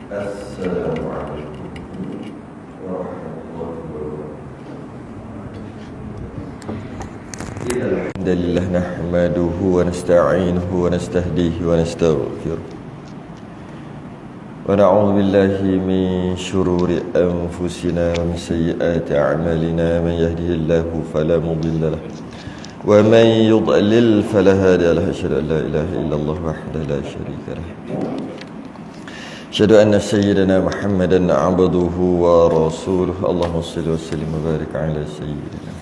Assalamualaikum warahmatullahi wabarakatuh. Alhamdulillah nahmaduhu wa nasta'inuhu wa nastahdihi wa nastaghfiruh. Wa na'udzu billahi min shururi anfusina wa min sayyiati a'malina. Man yahdihillahu fala mudilla lahu wa man yudlil fala hadiya lahu. Asyhadu an la ilaha illallah wahdahu la syarika lahu. Asyhadu anna sayyidana Muhammadan 'abduhu wa rasuluhu. Allahumma shalli wa sallim wa barik ala sayyidina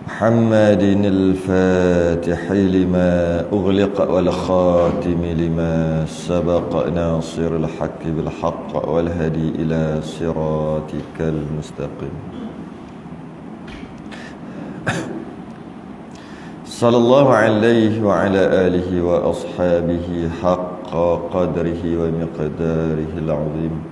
Muhammadin al-Fatihi lima ughliqa wal khatimi lima sabaqa nasiril haqqi bil haqq wal hadi ila siratikal mustaqim. Sallallahu alaihi wa ala alihi wa ashabihi haqqa qadrihi wa miqdarihi al-azim.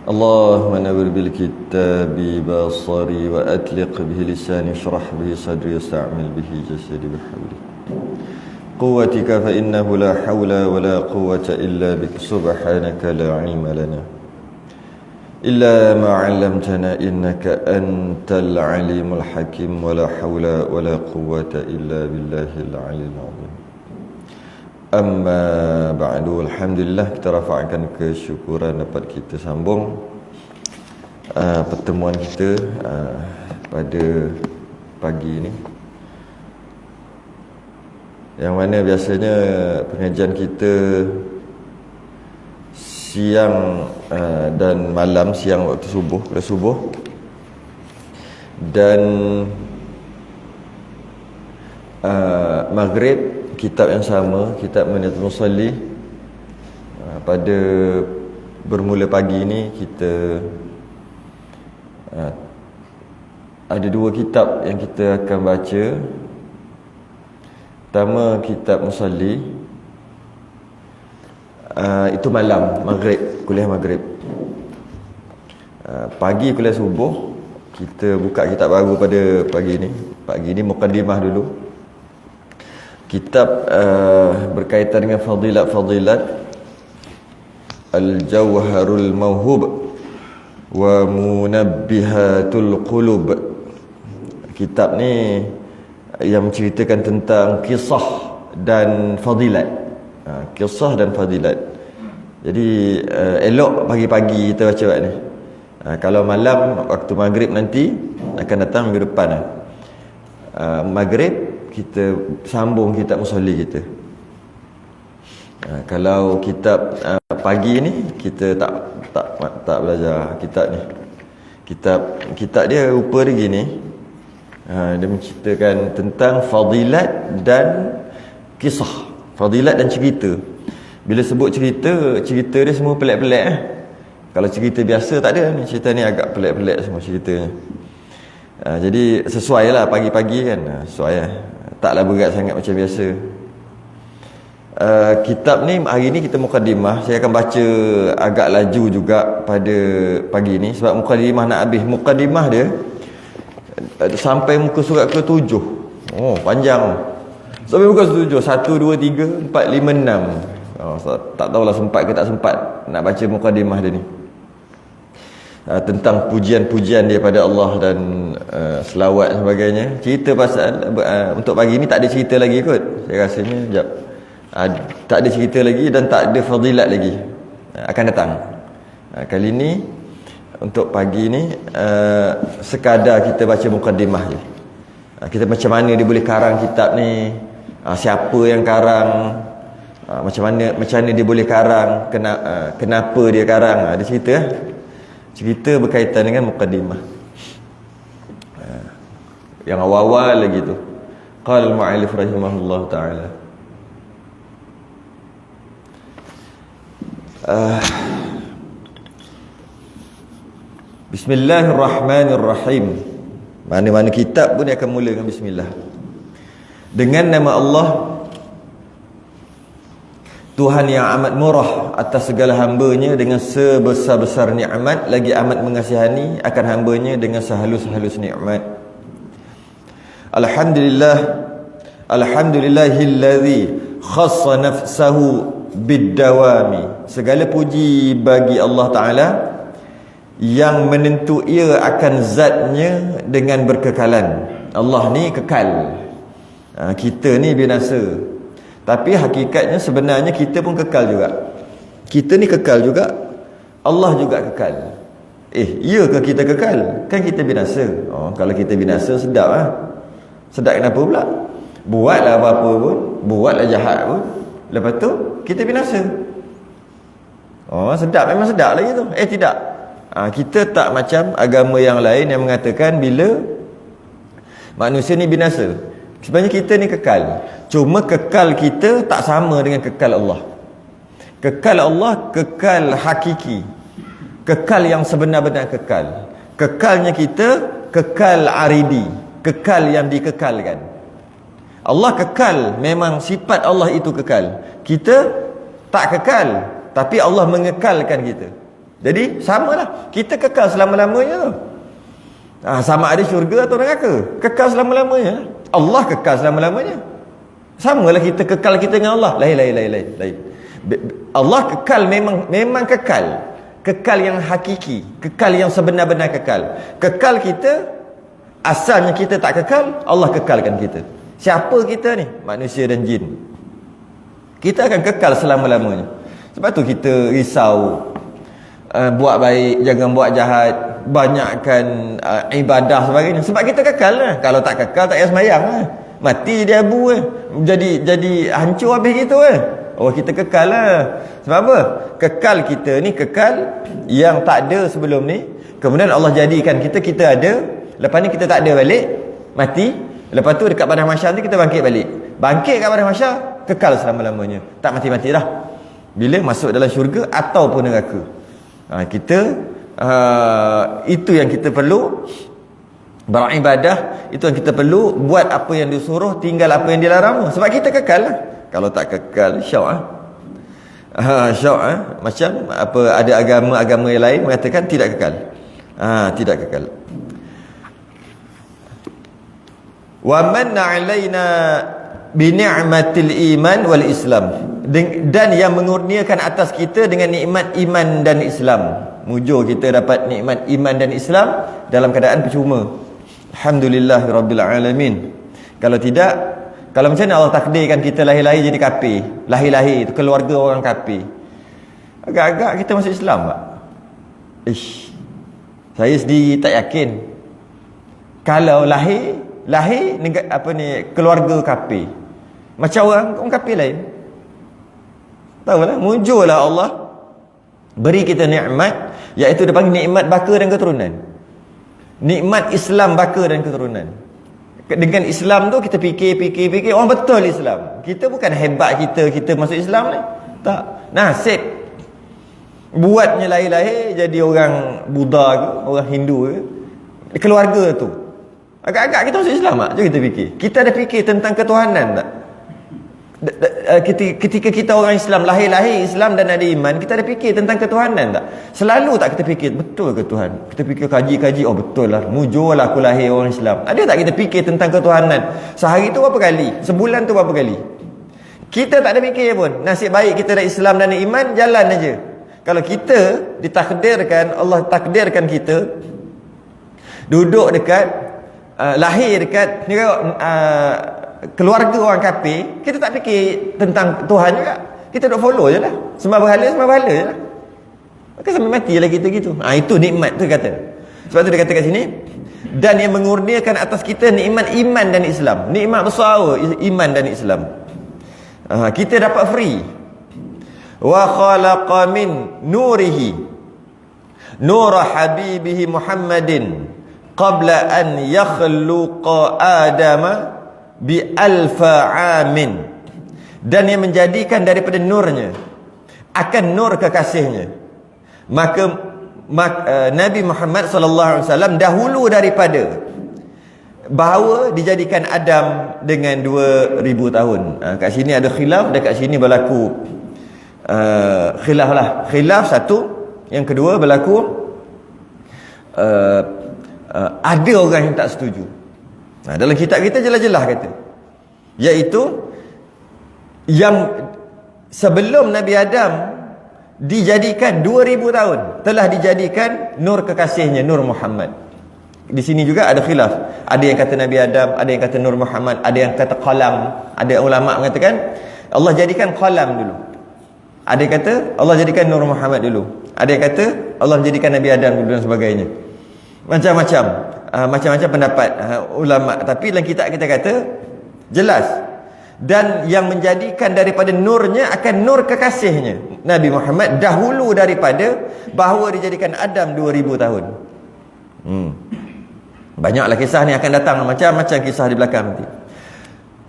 Allahumma nawwir bil kitabi basari wa atliq bihi lisani, shrah bihi sadri, wasta'mil bihi jasadi bihawli quwwatika fa innahu la hawla wa la quwwata illa bik. Subhanaka la ilma lana illa ma 'allamtana innaka antal alimul hakim. Wa la hawla wa la quwwata illa billahil aliyyil azim. Amma ba'du. Alhamdulillah, kita rafa'kan kesyukuran dapat kita sambung pertemuan kita pada pagi ini, yang mana biasanya pengajian kita siang dan malam. Siang waktu subuh, pada subuh, dan maghrib kitab yang sama, kitab Maniyatul Musalli. Pada bermula pagi ini kita ada dua kitab yang kita akan baca. Pertama, kitab Musalli, itu malam, maghrib, kuliah maghrib. Pagi kuliah subuh, kita buka kitab baru pada pagi ini. Pagi ini muqaddimah dulu. Kitab berkaitan dengan fadilat Al-Jawharul Mawhub wa Munabbihatul Qulub. Kitab ni yang menceritakan tentang kisah dan fadilat. Kisah dan fadilat. Jadi elok pagi-pagi kita baca ni. Kalau malam waktu maghrib nanti akan datang minggu depan. Maghrib kita sambung kitab Musalli kita. Kalau kitab pagi ni kita tak belajar kitab ni. Kitab dia rupa dia gini. Dia menceritakan tentang fadilat dan kisah, fadilat dan cerita. Bila sebut cerita dia semua pelik-pelik. Kalau cerita biasa tak ada ni, cerita ni agak pelik-pelik semua ceritanya. Jadi sesuai lah pagi-pagi kan, sesuai lah. Taklah berat sangat macam biasa. Kitab ni hari ni kita muqaddimah. Saya akan baca agak laju juga pada pagi ni, sebab muqaddimah nak habis. Muqaddimah dia sampai muka surat ke-7. Oh, panjang. Sampai muka surat 7, 1, 2, 3, 4, 5, 6. Tak tahulah sempat ke tak sempat nak baca muqaddimah dia ni. Tentang pujian-pujian dia pada Allah dan selawat dan sebagainya. Cerita pasal untuk pagi ni tak ada cerita lagi kot. Saya rasanya sekejap. Tak ada cerita lagi dan tak ada fadilat lagi. Akan datang. Kali ni untuk pagi ni sekadar kita baca muqaddimah je. Kita macam mana dia boleh karang kitab ni, siapa yang karang, macam mana dia boleh karang, kenapa dia karang. Ada cerita cerita berkaitan dengan muqaddimah. Yang awal-awal lagi tu. Qala al-mu'allif rahimahullah ta'ala. Bismillahirrahmanirrahim. Mana-mana kitab pun dia akan mula dengan bismillah. Dengan nama Allah, Tuhan yang amat murah atas segala hambanya dengan sebesar-besar nikmat, lagi amat mengasihani akan hambanya dengan sehalus-halus nikmat. Alhamdulillahilladzi khassa nafsahu bid-dawami. Segala puji bagi Allah Ta'ala yang menentu ia akan zatnya dengan berkekalan. Allah ni kekal, kita ni binasa. Tapi hakikatnya sebenarnya kita pun kekal juga. Kita ni kekal juga, Allah juga kekal. Ya ke kita kekal? Kan kita binasa. Kalau kita binasa sedap lah. Sedap kenapa pula? Buatlah apa-apa pun, buatlah jahat pun, lepas tu kita binasa. Sedap, memang sedap lagi tu. Tidak. Kita tak macam agama yang lain yang mengatakan bila manusia ni binasa. Sebenarnya kita ni kekal. Cuma kekal kita tak sama dengan kekal Allah. Kekal Allah kekal hakiki, kekal yang sebenar-benar kekal. Kekalnya kita kekal aridi, kekal yang dikekalkan. Allah kekal, memang sifat Allah itu kekal. Kita tak kekal, tapi Allah mengekalkan kita. Jadi samalah, kita kekal selama-lamanya tu. Sama ada syurga atau neraka, kekal selama-lamanya. Allah kekal selama-lamanya. Samalah kita kekal kita dengan Allah. Lain. Allah kekal, memang kekal. Kekal yang hakiki, kekal yang sebenar-benar kekal. Kekal kita, asalnya kita tak kekal, Allah kekalkan kita. Siapa kita ni? Manusia dan jin. Kita akan kekal selama-lamanya. Sebab tu kita risau, buat baik, jangan buat jahat, banyakkan ibadah sebagainya. Sebab kita kekal lah. Kalau tak kekal, tak payah semayang lah. Mati jadi abu lah. Jadi hancur habis gitu lah. Kita kekal lah. Sebab apa? Kekal kita ni kekal yang tak ada sebelum ni. Kemudian Allah jadikan kita ada. Lepas ni kita tak ada balik, mati. Lepas tu dekat padang mahsyar ni kita bangkit balik. Bangkit kat padang mahsyar, kekal selama-lamanya. Tak mati-mati dah. Bila masuk dalam syurga ataupun neraka. Itu yang kita perlu beribadah. Itu yang kita perlu buat apa yang disuruh, tinggal apa yang dilarang. Sebab kita kekal lah. Kalau tak kekal, syok macam apa, ada agama-agama yang lain mengatakan tidak kekal. Tidak kekal. Wa manna alaina bi ni'matil iman wal islam. Dan yang mengurniakan atas kita dengan nikmat iman dan Islam. Mujur kita dapat nikmat iman dan Islam dalam keadaan percuma. Alhamdulillahirabbil alamin. Kalau tidak, kalau macam mana Allah takdirkan kita lahir-lahir jadi kafir, lahir-lahir itu keluarga orang kafir, agak-agak kita masuk Islam tak? Saya sendiri tak yakin. Kalau lahir keluarga kafir, macam orang kafir lain, tahulah, muncullah Allah beri kita nikmat, iaitu dia panggil nikmat baka dan keturunan. Nikmat Islam baka dan keturunan. Dengan Islam tu kita fikir orang betul Islam. Kita bukan hebat kita masuk Islam ni. Tak. Nasib buatnya lahir-lahir jadi orang Buddha ke, orang Hindu ke, keluarga tu. Agak-agak kita masuk Islam tak? Jom kita fikir. Kita ada fikir tentang ketuhanan tak? Ketika kita orang Islam, lahir-lahir Islam dan ada iman, kita ada fikir tentang ketuhanan tak? Selalu tak kita fikir, betul ke Tuhan? Kita fikir kaji-kaji, betul lah, mujur lah aku lahir orang Islam. Ada tak kita fikir tentang ketuhanan? Sehari tu berapa kali? Sebulan tu berapa kali? Kita tak ada fikir pun. Nasib baik kita ada Islam dan ada iman, jalan aja. Kalau kita ditakdirkan, Allah takdirkan kita duduk dekat lahir dekat keluarga orang kafir, kita tak fikir tentang Tuhan juga. Kita duk follow je lah, sembah berhala je lah. Maka sampai mati lah kita gitu. Itu nikmat tu kata. Sebab tu dia kata kat sini, dan yang mengurniakan atas kita nikmat iman dan Islam. Nikmat besar iman dan Islam. Kita dapat free. Wa khalaqa min nurihi nur habibihi Muhammadin qabla an yakhluqa Adama bi alfa amin. Dan yang menjadikan daripada nurnya akan nur kekasihnya, maka Nabi Muhammad sallallahu alaihi wasallam dahulu daripada bahawa dijadikan Adam dengan 2000 tahun. Kat sini ada khilaf, dekat sini berlaku khilaf lah. Khilaf satu, yang kedua berlaku ada orang yang tak setuju. Dalam kitab kita jelas-jelas kata, iaitu yang sebelum Nabi Adam dijadikan 2000 tahun telah dijadikan nur kekasihnya, Nur Muhammad. Di sini juga ada khilaf. Ada yang kata Nabi Adam, ada yang kata Nur Muhammad, ada yang kata qalam. Ada ulama mengatakan Allah jadikan qalam dulu. Ada yang kata Allah jadikan Nur Muhammad dulu. Ada yang kata Allah jadikan Nabi Adam dulu dan sebagainya. Macam-macam macam-macam pendapat ulama. Tapi dalam kitab kita kata jelas, dan yang menjadikan daripada nurnya akan nur kekasihnya Nabi Muhammad dahulu daripada bahawa dijadikan Adam 2000 tahun. Banyaklah kisah ni akan datang, macam-macam kisah di belakang nanti.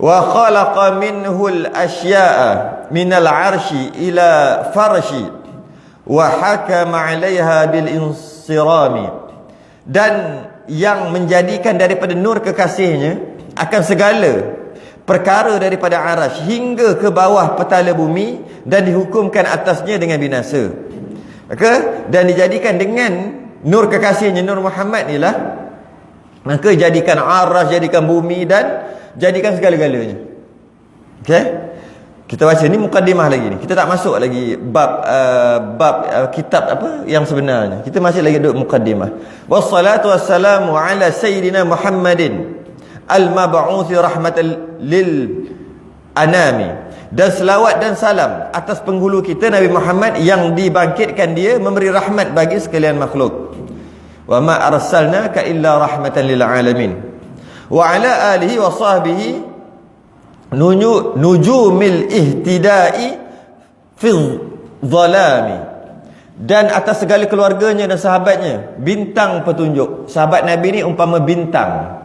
Wa khalaqa minhul asya'a minal arshi ila farshi wa hakama 'alaiha bil insirami. Dan yang menjadikan daripada nur kekasihnya akan segala perkara daripada arash hingga ke bawah petala bumi, dan dihukumkan atasnya dengan binasa. Maka dan dijadikan dengan nur kekasihnya Nur Muhammad ni lah, maka jadikan arash, jadikan bumi, dan jadikan segala-galanya. Okey, kita baca ni mukaddimah lagi ni. Kita tak masuk lagi bab kitab apa yang sebenarnya. Kita masih lagi duduk mukaddimah. Wassalatu wassalamu ala sayyidina Muhammadin al-mab'uthi rahmatan lil anami. Dan selawat dan salam atas penghulu kita Nabi Muhammad yang dibangkitkan dia memberi rahmat bagi sekalian makhluk. Wa ma arsalnaka illa rahmatan lil alamin. Wa ala alihi wa sahbihi nujumil ihtida'i fi dhalami. Dan atas segala keluarganya dan sahabatnya, bintang petunjuk. Sahabat Nabi ni umpama bintang,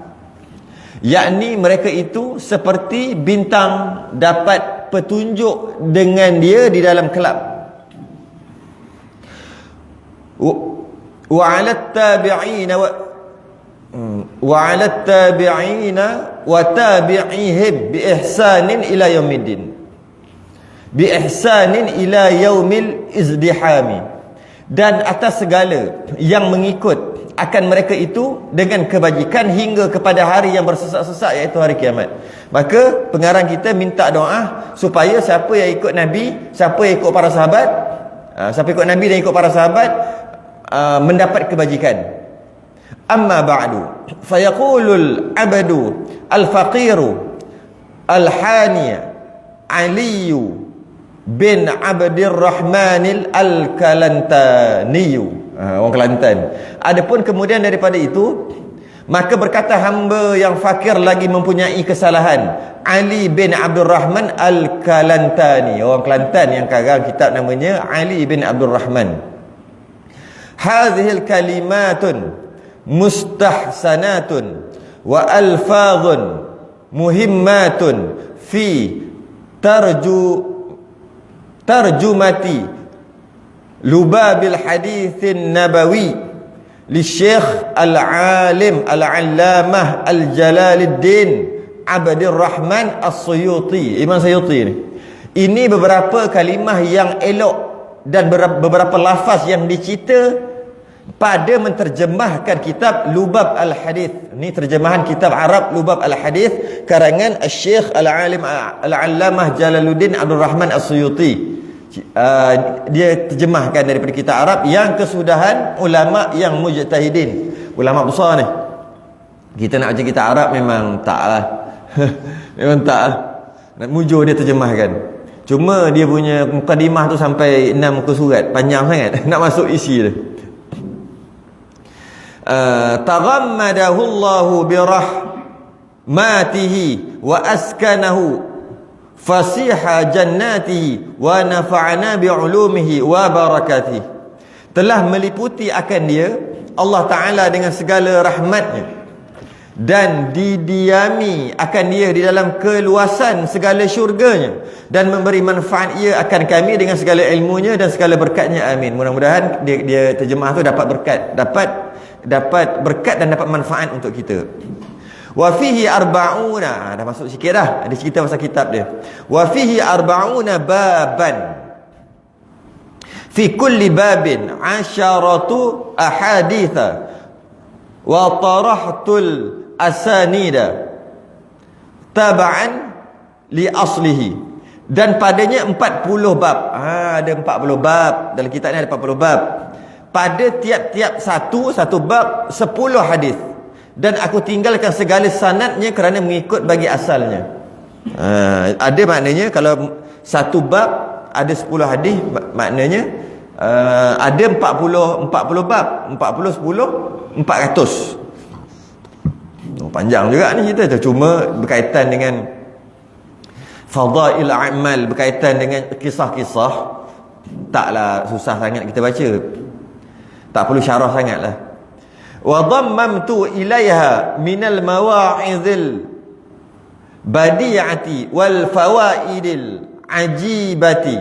yakni mereka itu seperti bintang, dapat petunjuk dengan dia di dalam kelab. Wa 'ala at-tabi'ina wa 'ala at-tabi'ina wa tabi'ihim bi ihsanin ila yaumiddin, bi ihsanin ila yaumil izdihami. Dan atas segala yang mengikut akan mereka itu dengan kebajikan hingga kepada hari yang bersesak-sesak, iaitu hari kiamat. Maka pengarang kita minta doa supaya siapa yang ikut Nabi, siapa yang ikut para sahabat, siapa ikut Nabi dan ikut para sahabat, mendapat kebajikan. Amma ba'du, fayaqulul abadu al-faqiru al-haniya Aliyu bin Abdirrahmanil Al-Kalantaniyu, orang Kelantan. Adapun kemudian daripada itu, maka berkata hamba yang fakir lagi mempunyai kesalahan, Ali bin Abdurrahman Al-Kalantani, orang Kelantan yang karang kitab namanya Ali bin Abdurrahman. Hadhil kalimatun mustahsanatun wa alfadhun muhimmatun fi tarjumati lubabil hadithin nabawi li Syekh al-alim al-allamah al-Jalaluddin Abdirrahman As-Suyuti, Imam Suyuti ni. Ini beberapa kalimah yang elok dan beberapa lafaz yang dicipta pada menterjemahkan kitab Lubab Al-Hadith. Ini terjemahan kitab Arab Lubab Al-Hadith karangan Syekh Al-Alim Al-Allamah Jalaluddin Abdurrahman As-Suyuti. Dia terjemahkan daripada kitab Arab yang kesudahan ulama yang mujtahidin, ulama besar ni. Kita nak baca kitab Arab memang tak lah. Memang tak lah. Nak mujur dia terjemahkan. Cuma dia punya mukadimah tu sampai 6 muka surat, panjang sangat. Nak masuk isi dia. Taghammadahu Allahu bi rahmatihi wa askanahu fasiha jannatihi wa nafa'ana bi ulumihi wa barakatihi. Telah meliputi akan dia Allah Ta'ala dengan segala rahmatnya, dan didiami akan dia di dalam keluasan segala syurganya, dan memberi manfaat ia akan kami dengan segala ilmunya dan segala berkatnya. Amin. Mudah-mudahan dia terjemah tu dapat berkat, dapat berkat dan dapat manfaat untuk kita. Wa fihi arba'una, dah masuk sikit dah, ada cerita pasal kitab dia. Wa fihi arba'una baban, fi kulli babin 'asharatu ahaditha wa tarahtul asanida tab'an li aslihi. Dan padanya 40 bab. Ada 40 bab. Dalam kitab ni ada 40 bab. Pada tiap-tiap satu bab 10 hadis. Dan aku tinggalkan segala sanadnya kerana mengikut bagi asalnya. Ada maknanya kalau satu bab ada 10 hadis, maknanya ada 40 bab, 40 10 400. Panjang juga ni cerita tu. Cuma berkaitan dengan fadail a'mal, berkaitan dengan kisah-kisah, taklah susah sangat kita baca. Tak perlu syarah sangatlah. Wa dhammamtu ilaiha minal mawa'izil badi'ati wal fawaidil ajibati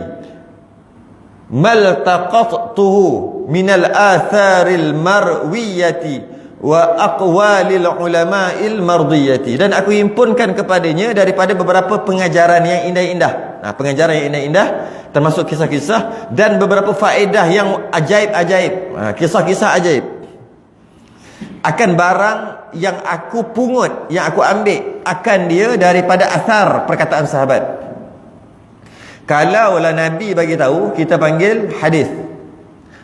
maltaqatuhu minal atharil marwiyati wa aqwalil ulama'il mardiyati. Dan aku himpunkan kepadanya daripada beberapa pengajaran yang indah-indah. Pengajaran yang indah-indah termasuk kisah-kisah dan beberapa faedah yang ajaib-ajaib, kisah-kisah ajaib akan barang yang aku pungut, yang aku ambil akan dia daripada asar perkataan sahabat. Kalaulah Nabi bagi tahu, kita panggil hadis.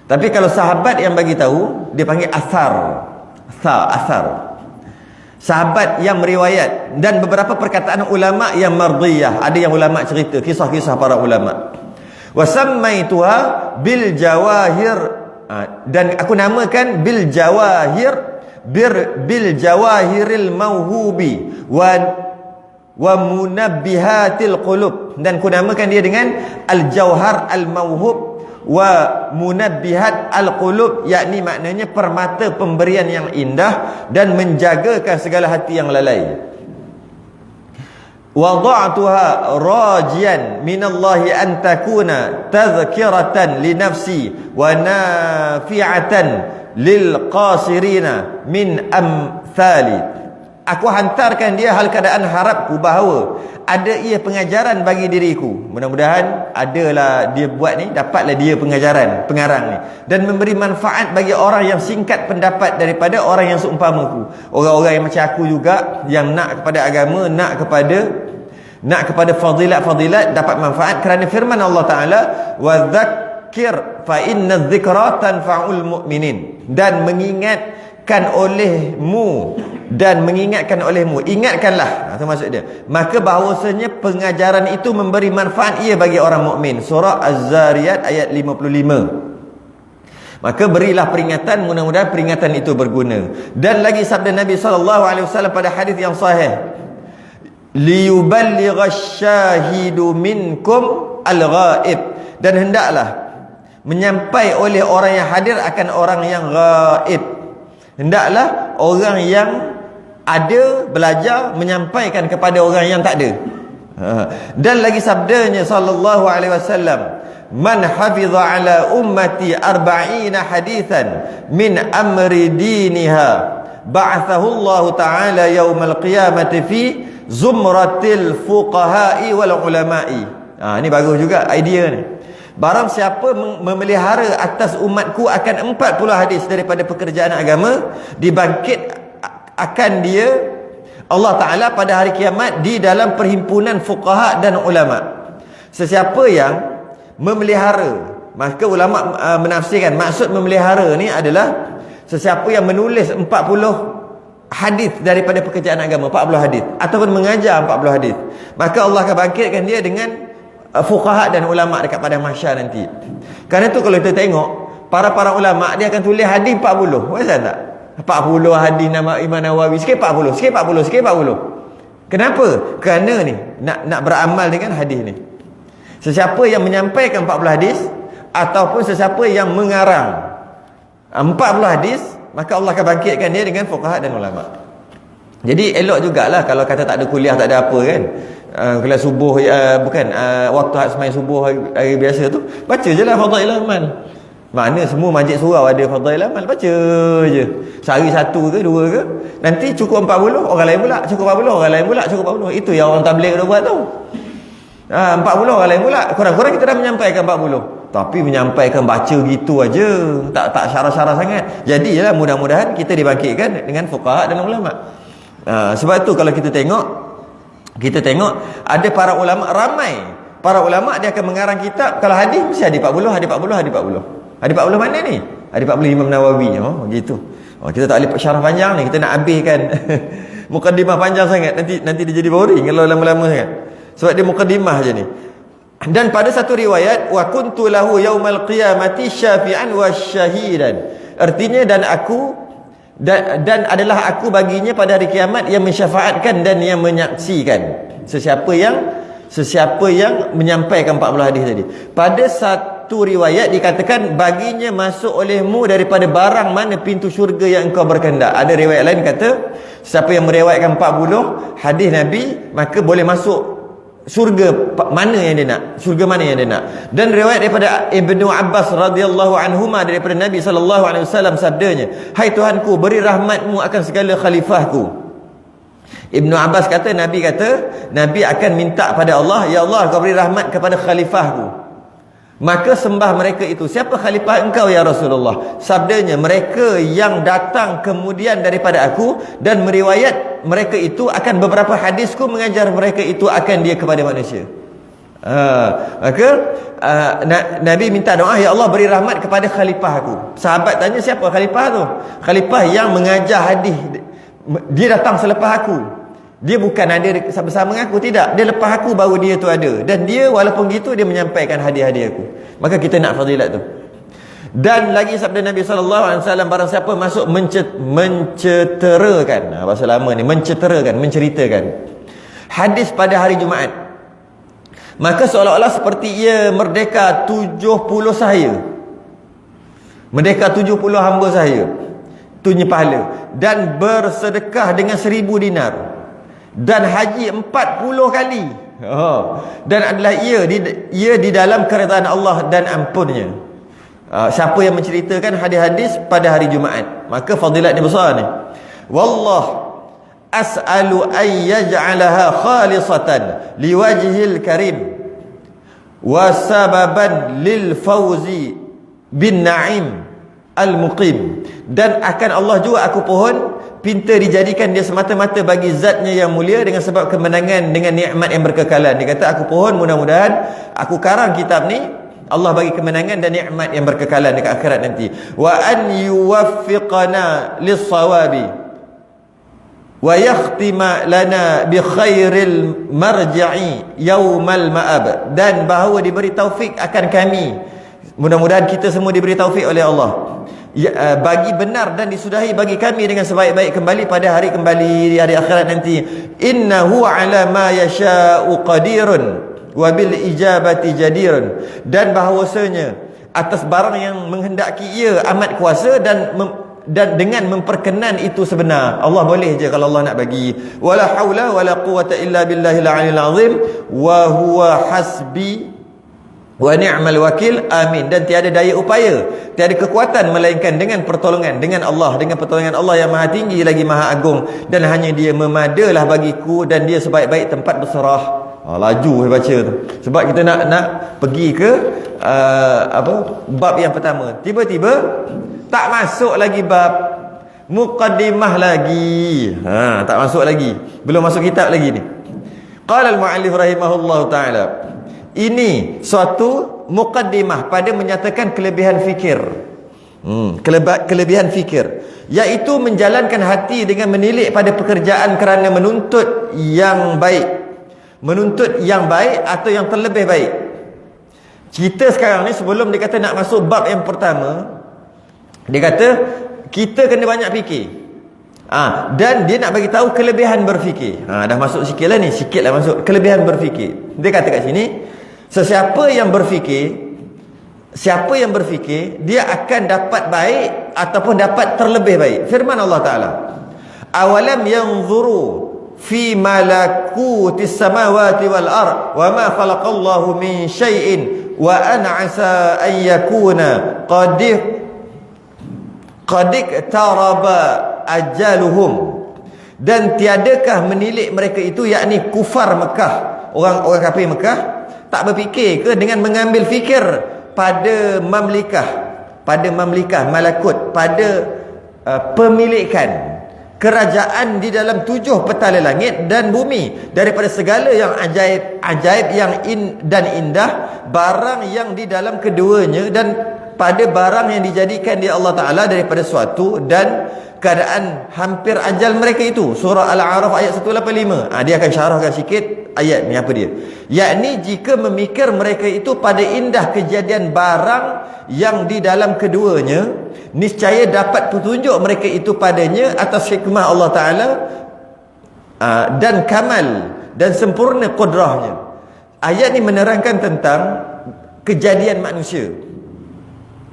Tapi kalau sahabat yang bagi tahu, dia panggil asar. Asar. Sahabat yang meriwayat dan beberapa perkataan ulama yang mardiyah. Ada yang ulama cerita kisah-kisah para ulama. Wa sammaituha bil jawahir, dan aku namakan bil jawahir, bil jawahiril mauhubi wa munabbihatil qulub, dan aku namakan dia dengan al jauhar al mauhub wa munabbihat al qulub, yakni maknanya permata pemberian yang indah dan menjagakan segala hati yang lalai. Wada'tuha rajian minallahi an takuna tadhkiratan li nafsi wa nafi'atan lil qasirina min amthali. Aku hantarkan dia hal keadaan harapku bahawa ada ia pengajaran bagi diriku. Mudah-mudahan adalah dia buat ni, dapatlah dia pengajaran, pengarang ni, dan memberi manfaat bagi orang yang singkat pendapat daripada orang yang seumpamaku. Orang-orang yang macam aku juga, yang nak kepada agama, nak kepada fadilat-fadilat, dapat manfaat kerana firman Allah Ta'ala, wa dzakir fa inna dzikra tanfa'ul mu'minin, dan mengingatkan olehmu, ingatkanlah, itu maksud dia, maka bahawasanya pengajaran itu memberi manfaat ia bagi orang mukmin. Surah Az-Zariyat ayat 55. Maka berilah peringatan, mudah-mudahan peringatan itu berguna. Dan lagi sabda Nabi SAW pada hadis yang sahih, liyuballighash syahidu minkum al-ghaib, dan hendaklah menyampai oleh orang yang hadir akan orang yang ghaib. Hendaklah orang yang ada belajar menyampaikan kepada orang yang tak ada. Dan lagi sabdanya sallallahu alaihi wasallam, man hafiza ala ummati 40 hadithan min amri diniha ba'athahu Allah Ta'ala yaumal qiyamati fi zumratil fuqaha'i wal ulama'i. Ini bagus juga idea ni. Barang siapa memelihara atas umatku akan 40 hadis daripada pekerjaan agama, dibangkit akan dia Allah Ta'ala pada hari kiamat di dalam perhimpunan fuqaha dan ulama. Sesiapa yang memelihara, maka ulama menafsirkan maksud memelihara ni adalah sesiapa yang menulis 40 hadis daripada pekerjaan agama, 40 hadis, ataupun mengajar 40 hadis, maka Allah akan bangkitkan dia dengan fuqaha dan ulama dekat padang mahsyar nanti. Kerana tu kalau kita tengok para ulama, dia akan tulis hadis 40. Betul tak? 40 hadis nama Imam Nawawi, sikit 40, sikit 40, sikit 40. Kenapa? Kerana ni nak beramal dengan hadis ni. Sesiapa yang menyampaikan 40 hadis ataupun sesiapa yang mengarang 40 hadis, maka Allah akan bangkitkan dia dengan fuqaha dan ulama. Jadi elok jugalah kalau kata tak ada kuliah, tak ada apa kan. Kuliah subuh, waktu sembahyang subuh hari biasa tu, baca je lah Fadail Amal. Mana semua masjid surau ada Fadail Amal, baca je. Sehari satu ke dua ke, nanti cukup 40, orang lain pula cukup 40, orang lain pula cukup 40. Itu yang orang tabligh dah buat tu. 40 orang lain pula, kurang-kurang kita dah menyampaikan 40. Tapi menyampaikan baca gitu aja, tak syarah-syarah sangat. Jadilah mudah-mudahan kita dibangkitkan dengan fuqaha dan ulama. Sebab tu kalau kita tengok ada para ulama ramai Para ulama dia akan mengarang kitab, kalau hadis mesti hadis 40, hadis 40, hadis 40. Hadis 40 mana ni? Hadis 40 Imam Nawawi. Begitu. Kita tak boleh syarah panjang ni, kita nak habiskan mukaddimah panjang sangat, nanti dia jadi boring kalau lama-lama sangat. Sebab dia mukaddimah je ni. Dan pada satu riwayat, wa kuntu lahu yaumal qiyamati syafi'an wa syahidan. Artinya dan adalah aku baginya pada hari kiamat yang mensyafaatkan dan yang menyaksikan. Sesiapa yang menyampaikan 40 hadis tadi. Pada satu riwayat dikatakan baginya masuk olehmu daripada barang mana pintu syurga yang engkau berkehendak. Ada riwayat lain kata siapa yang meriwayatkan 40 hadis Nabi maka boleh masuk syurga mana yang dia nak. Syurga mana yang dia nak. Dan riwayat daripada Ibnu Abbas radhiyallahu anhuma daripada Nabi sallallahu alaihi wasallam sabdanya, "Hai Tuhanku, beri rahmatmu akan segala khalifahku." Ibnu Abbas kata Nabi akan minta pada Allah, "Ya Allah, kau beri rahmat kepada khalifahku." Maka sembah mereka itu, "Siapa khalifah engkau ya Rasulullah?" Sabdanya, "Mereka yang datang kemudian daripada aku dan meriwayat mereka itu akan beberapa hadisku mengajar mereka itu akan dia kepada manusia." Maka Nabi minta doa, "Ya Allah, beri rahmat kepada khalifah aku." Sahabat tanya, "Siapa khalifah tu?" "Khalifah yang mengajar hadis. Dia datang selepas aku. Dia bukan ada bersama dengan aku, tidak. Dia lepas aku baru dia tu ada. Dan dia walaupun gitu dia menyampaikan hadiah-hadiah aku." Maka kita nak fadilat tu. Dan lagi sabda Nabi SAW, barang siapa masuk menceterakan, bahasa lama ni, menceritakan hadis pada hari Jumaat, maka seolah-olah seperti ia merdeka 70 sahaya. Merdeka 70 hamba sahaya. Tunya pahala. Dan bersedekah dengan 1000 dinar. Dan haji 40 kali. Dan adalah ia di dalam keridhaan Allah dan ampunnya. Siapa yang menceritakan hadis-hadis pada hari Jumaat, maka fadilatnya besar ni. Wallah as'alu an yaj'alaha khalisatan liwajhil karim wa sababan lil fawzi bin na'im al-muqim. Dan akan Allah juga aku pohon pinta dijadikan dia semata-mata bagi zatnya yang mulia dengan sebab kemenangan dengan nikmat yang berkekalan. Dia kata aku pohon mudah-mudahan aku karang kitab ni Allah bagi kemenangan dan nikmat yang berkekalan dekat akhirat nanti. Wa an yuwaffiqana lis-sawabi wa yakhtima lana bi khairil marji'i yaumal ma'ab. Dan bahawa diberi taufik akan kami, mudah-mudahan kita semua diberi taufik oleh Allah, bagi benar dan disudahi bagi kami dengan sebaik-baik kembali pada hari kembali di hari akhirat nanti. Innahu ala ma yasha'u qadirun wa bil ijabati jadirun. Dan bahawasanya atas barang yang menghendaki ia amat kuasa dan dengan memperkenan itu sebenar. Allah boleh je kalau Allah nak bagi. Wala haula wala quwata illa billahil aliyil azim wa huwa hasbi wa ni'mal wakil. Amin. Dan tiada daya upaya, tiada kekuatan melainkan dengan pertolongan dengan Allah, dengan pertolongan Allah yang maha tinggi lagi maha agung, dan hanya dia memadalah bagiku dan dia sebaik-baik tempat berserah. Laju saya baca tu. Sebab kita nak pergi ke bab yang pertama, tiba-tiba tak masuk lagi bab muqaddimah lagi. Tak masuk lagi, belum masuk kitab lagi ni. Qala al-muallif rahimahullahu taala, ini suatu muqaddimah pada menyatakan kelebihan fikir. Kelebihan fikir, iaitu menjalankan hati dengan menilik pada pekerjaan kerana menuntut yang baik. Menuntut yang baik atau yang terlebih baik. Kita sekarang ni sebelum dia kata nak masuk bab yang pertama, dia kata kita kena banyak fikir. Dan dia nak bagi tahu kelebihan berfikir. Dah masuk sikit lah ni, sikit lah masuk kelebihan berfikir. Dia kata kat sini, siapa yang berfikir dia akan dapat baik ataupun dapat terlebih baik. Firman Allah Ta'ala, awalam yanzuru fi malakutis samawati wal ard wa ma khalaqallahu min syai'in wa an 'asa an yakuna qad taraba ajaluhum. Dan tiadakah menilik mereka itu, yakni kufar Mekah, orang kafir Mekah, tak berfikir ke dengan mengambil fikir pada mamlikah, malakut, pada pemilikan, kerajaan di dalam 7 petala langit dan bumi, daripada segala yang ajaib yang dan indah, barang yang di dalam keduanya, dan pada barang yang dijadikan di Allah Ta'ala daripada suatu dan keadaan hampir ajal mereka itu. Surah Al-A'raf ayat 185. Dia akan syarahkan sikit ayat ni apa dia. Yakni jika memikir mereka itu pada indah kejadian barang yang di dalam keduanya, niscaya dapat petunjuk mereka itu padanya atas hikmah Allah Ta'ala dan kamal dan sempurna kudrahnya. Ayat ni menerangkan tentang kejadian manusia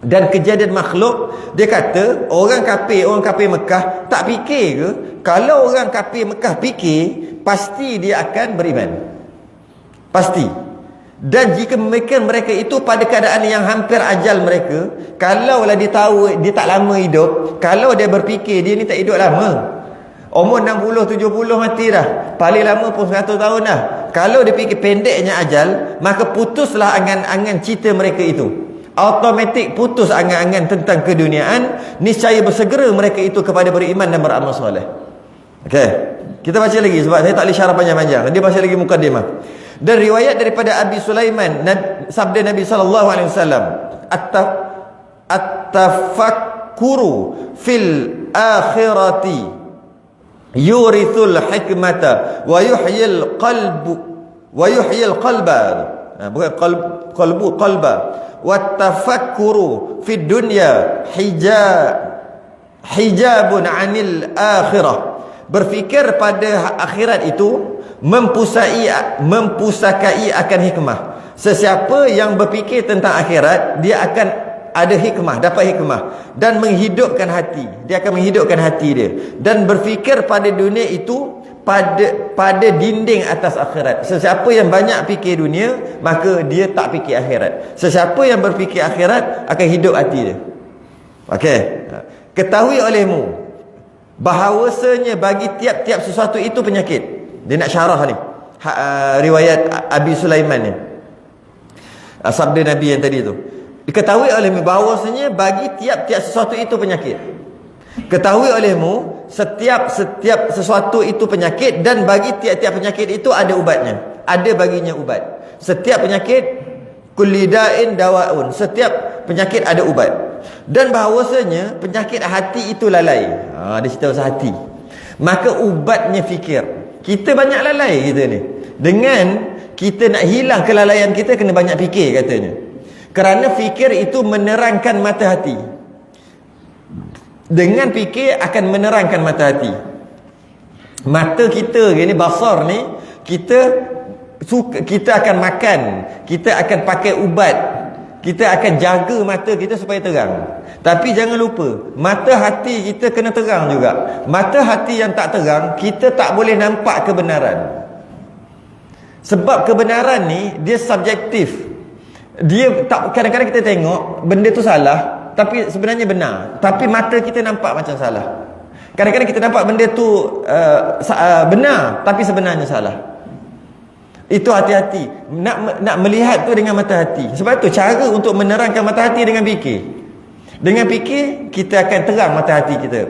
dan kejadian makhluk. Dia kata orang kafir Mekah tak fikir ke? Kalau orang kafir Mekah fikir, pasti dia akan beriman, pasti. Dan jika memikir mereka itu pada keadaan yang hampir ajal mereka, kalaulah dia tahu dia tak lama hidup, kalau dia berfikir dia ni tak hidup lama, umur 60-70 mati dah, paling lama pun 100 tahun dah, kalau dia fikir pendeknya ajal, maka putuslah angan-angan cita mereka itu. Automatik putus angan-angan tentang keduniaan. Niscaya bersegera mereka itu kepada beriman dan beramal soleh. Okey, kita baca lagi sebab saya tak boleh syarah panjang-panjang. Dia baca lagi mukadimah. Dan riwayat daripada Abi Sulaiman, sabda Nabi SAW, at-tafakkuru fil akhirati yurithul hikmata wa yuhyil qalba, bukan qalba. Wattafakkuru fid dunya hijabun anil akhirah. Berfikir pada akhirat itu mempusakai akan hikmah. Sesiapa yang berfikir tentang akhirat, dia akan ada hikmah, dapat hikmah dan menghidupkan hati. Dia akan menghidupkan hati dia dan berfikir pada dunia itu pada dinding atas akhirat. Sesiapa yang banyak fikir dunia, maka dia tak fikir akhirat. Sesiapa yang berfikir akhirat akan hidup hati dia. Okey. Ketahui olehmu bahawasanya bagi tiap-tiap sesuatu itu penyakit. Dia nak syarah ni riwayat Abi Sulaiman ni, sabda Nabi yang tadi tu. Diketahui olehmu bahawasanya bagi tiap-tiap sesuatu itu penyakit. Ketahui olehmu setiap sesuatu itu penyakit, dan bagi tiap-tiap penyakit itu ada ubatnya, ada baginya ubat. Setiap penyakit, kulli da'in dawaun, setiap penyakit ada ubat. Dan bahawasanya penyakit hati itu lalai. Dia cerita pasal hati. Maka ubatnya fikir. Kita banyak lalai kita ni. Dengan kita nak hilang kelalaian kita, kena banyak fikir katanya. Kerana fikir itu menerangkan mata hati. Dengan fikir akan menerangkan mata hati. Mata kita ni, basar ni, kita akan makan, kita akan pakai ubat, kita akan jaga mata kita supaya terang. Tapi jangan lupa, mata hati kita kena terang juga. Mata hati yang tak terang, kita tak boleh nampak kebenaran. Sebab kebenaran ni dia subjektif. Dia tak, kadang-kadang kita tengok benda tu salah, tapi sebenarnya benar. Tapi mata kita nampak macam salah. Kadang-kadang kita nampak benda tu benar, tapi sebenarnya salah. Itu hati-hati. Nak melihat tu dengan mata hati. Sebab tu cara untuk menerangkan mata hati dengan fikir. Dengan fikir, kita akan terang mata hati kita.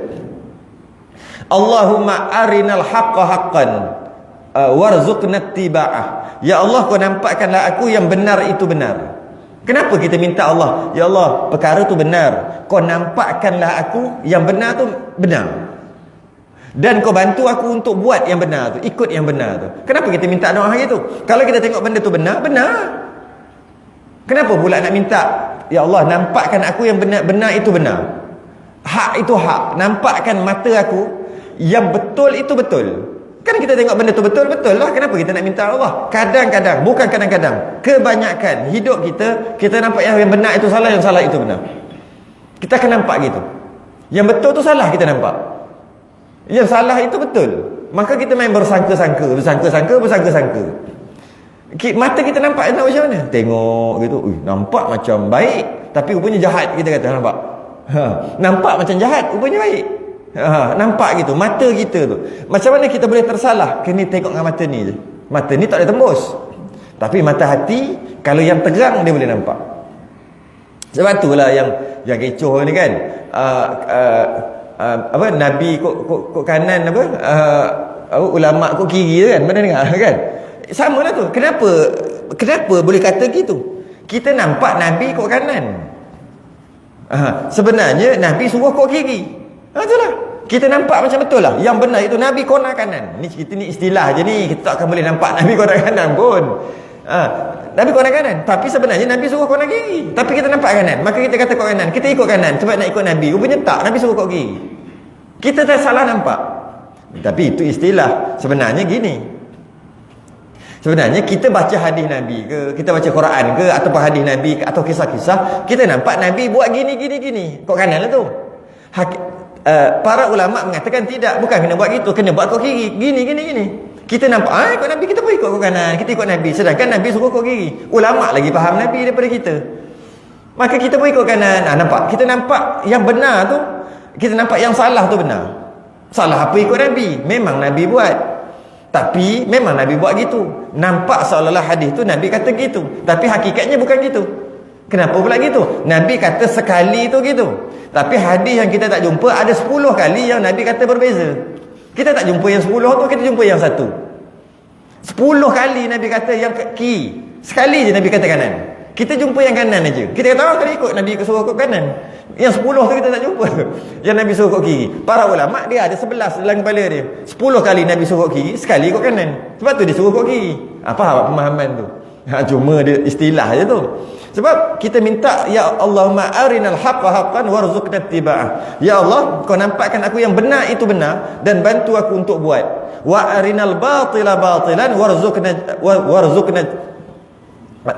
Allahumma arinal haqqa haqqan warzuqna ittiba'ah. Ya Allah, kau nampakkanlah aku yang benar itu benar. Kenapa kita minta Allah, ya Allah, perkara tu benar, kau nampakkanlah aku yang benar tu benar, dan kau bantu aku untuk buat yang benar tu, ikut yang benar tu. Kenapa kita minta doa gitu? Kalau kita tengok benda tu benar, benar. Kenapa pula nak minta, ya Allah, nampakkan aku yang benar itu benar, hak itu hak, nampakkan mata aku yang betul itu betul. Kan kita tengok benda tu betul-betul lah. Kenapa kita nak minta Allah? Kadang-kadang, bukan kadang-kadang, kebanyakan hidup kita nampak yang benar itu salah, yang salah itu benar. Kita akan nampak gitu. Yang betul tu salah, kita nampak. Yang salah itu betul. Maka kita main bersangka-sangka. Mata kita nampak macam mana? Tengok gitu, nampak macam baik, tapi rupanya jahat, kita kata, nampak. Nampak macam jahat, rupanya baik. Nampak gitu mata kita tu. Macam mana kita boleh tersalah? Kena tengok dengan mata ni je. Mata ni tak boleh tembus, tapi mata hati, kalau yang terang, dia boleh nampak. Sebab itulah yang kecoh ni kan, apa Nabi kok kanan apa ulama kok kiri kan, mana dengar kan, sama lah tu. Kenapa boleh kata gitu? Kita nampak Nabi kok kanan, sebenarnya Nabi suruh kok kiri. Itulah kita nampak macam betul lah. Yang benar itu Nabi kona kanan. Ni istilah je ni, kita tak akan boleh nampak Nabi kona kanan pun. Nabi kona kanan, tapi sebenarnya Nabi suruh kona kiri. Tapi kita nampak kanan, maka kita kata kok kanan. Kita ikut kanan sebab nak ikut Nabi. Rupanya tak, Nabi suruh kok kiri. Kita tak salah nampak. Tapi itu istilah. Sebenarnya gini. Sebenarnya kita baca hadis Nabi ke, kita baca Quran ke, ataupun hadis Nabi ke, atau kisah-kisah, kita nampak Nabi buat gini. Kok kanan lah tu. Para ulama mengatakan tidak, bukan kena buat gitu, kena buat kok kiri. Gini. Kita nampak ikut Nabi, kita pun ikut kok kanan, kita ikut Nabi, sedangkan Nabi suruh kok kiri. Ulama lagi faham Nabi daripada kita, maka kita pun ikut kanan. Nampak, kita nampak yang benar tu, kita nampak yang salah tu benar. Salah apa ikut Nabi? Memang Nabi buat, tapi memang Nabi buat gitu. Nampak seolah-olah hadis tu Nabi kata gitu, tapi hakikatnya bukan gitu. Kenapa pula gitu? Nabi kata sekali tu gitu, tapi hadis yang kita tak jumpa ada 10 kali yang Nabi kata berbeza. Kita tak jumpa yang 10 tu, kita jumpa yang 1. 10 kali Nabi kata yang kiri, sekali je Nabi kata kanan. Kita jumpa yang kanan aja. Kita kata kalau ikut Nabi suruh kok kanan. Yang 10 tu kita tak jumpa yang Nabi suruh kok kiri. Para ulama dia ada 11 dalam kepala dia. 10 kali Nabi suruh kok kiri, sekali kok kanan. Sebab tu dia suruh kok kiri. Faham pemahaman tu? Cuma dia istilah je tu. Sebab kita minta, ya Allahumma arinal haqqa haqqan warzuqna ittiba'ah. Ya Allah, kau nampakkan aku yang benar itu benar dan bantu aku untuk buat. Wa arinal batila batilan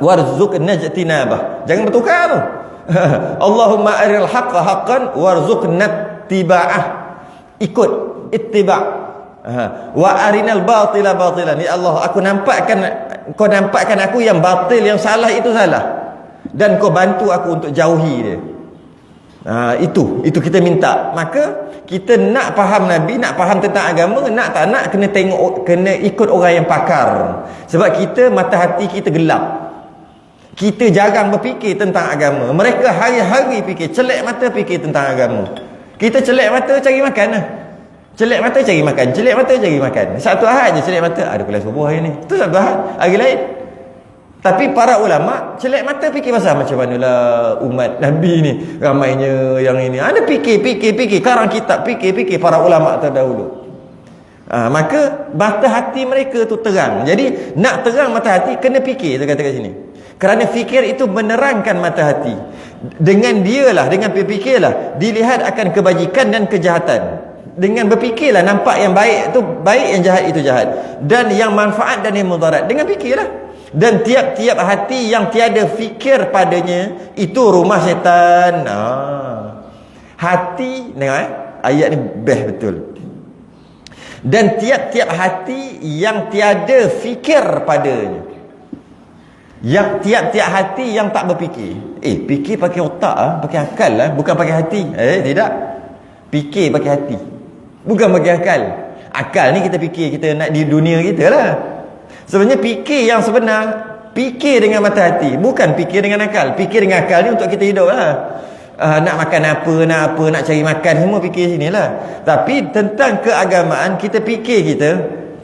warzuqna ijtinabah. Jangan bertukar tu. Allahumma arinal haqqa haqqan warzuqna ittiba'ah. Ikut, ittiba'. Wa arinal batila batilan. Ya Allah, kau nampakkan aku yang batil, yang salah itu salah, dan kau bantu aku untuk jauhi dia. Itu kita minta. Maka kita nak faham Nabi, nak faham tentang agama, nak tak nak kena ikut orang yang pakar. Sebab kita, mata hati kita gelap. Kita jarang berfikir tentang agama. Mereka hari-hari fikir, celak mata fikir tentang agama. Kita celak mata cari makan lah. Celak mata cari makan, celak mata cari makan. Satu Ahad je celak mata, ada kelas subuh hari ni. Itu satu Ahad, hari lain. Tapi para ulama celak mata fikir pasal macam manalah umat Nabi ni ramainya yang ini. Ada fikir, karang kitab fikir para ulama terdahulu. Maka mata hati mereka tu terang. Jadi nak terang mata hati kena fikir, dia kata kat sini. Kerana fikir itu menerangkan mata hati. Dengan berfikirlah dilihat akan kebajikan dan kejahatan. Dengan berfikirlah nampak yang baik itu baik, yang jahat itu jahat, dan yang manfaat dan yang mudarat. Dengan fikirlah. Dan tiap-tiap hati yang tiada fikir padanya itu rumah syaitan. Hati, tengok ayat ni best betul. Dan tiap-tiap hati yang tiada fikir padanya, yang tiap-tiap hati yang tak berfikir. Fikir pakai otak pakai akal lah, bukan pakai hati. Tidak. Fikir pakai hati, bukan pakai akal. Akal ni kita fikir kita nak di dunia kita lah. Sebenarnya fikir yang sebenar, fikir dengan mata hati, bukan fikir dengan akal. Fikir dengan akal ni untuk kita hidup lah. Nak makan apa, nak cari makan, semua fikir sini lah. Tapi tentang keagamaan, kita fikir kita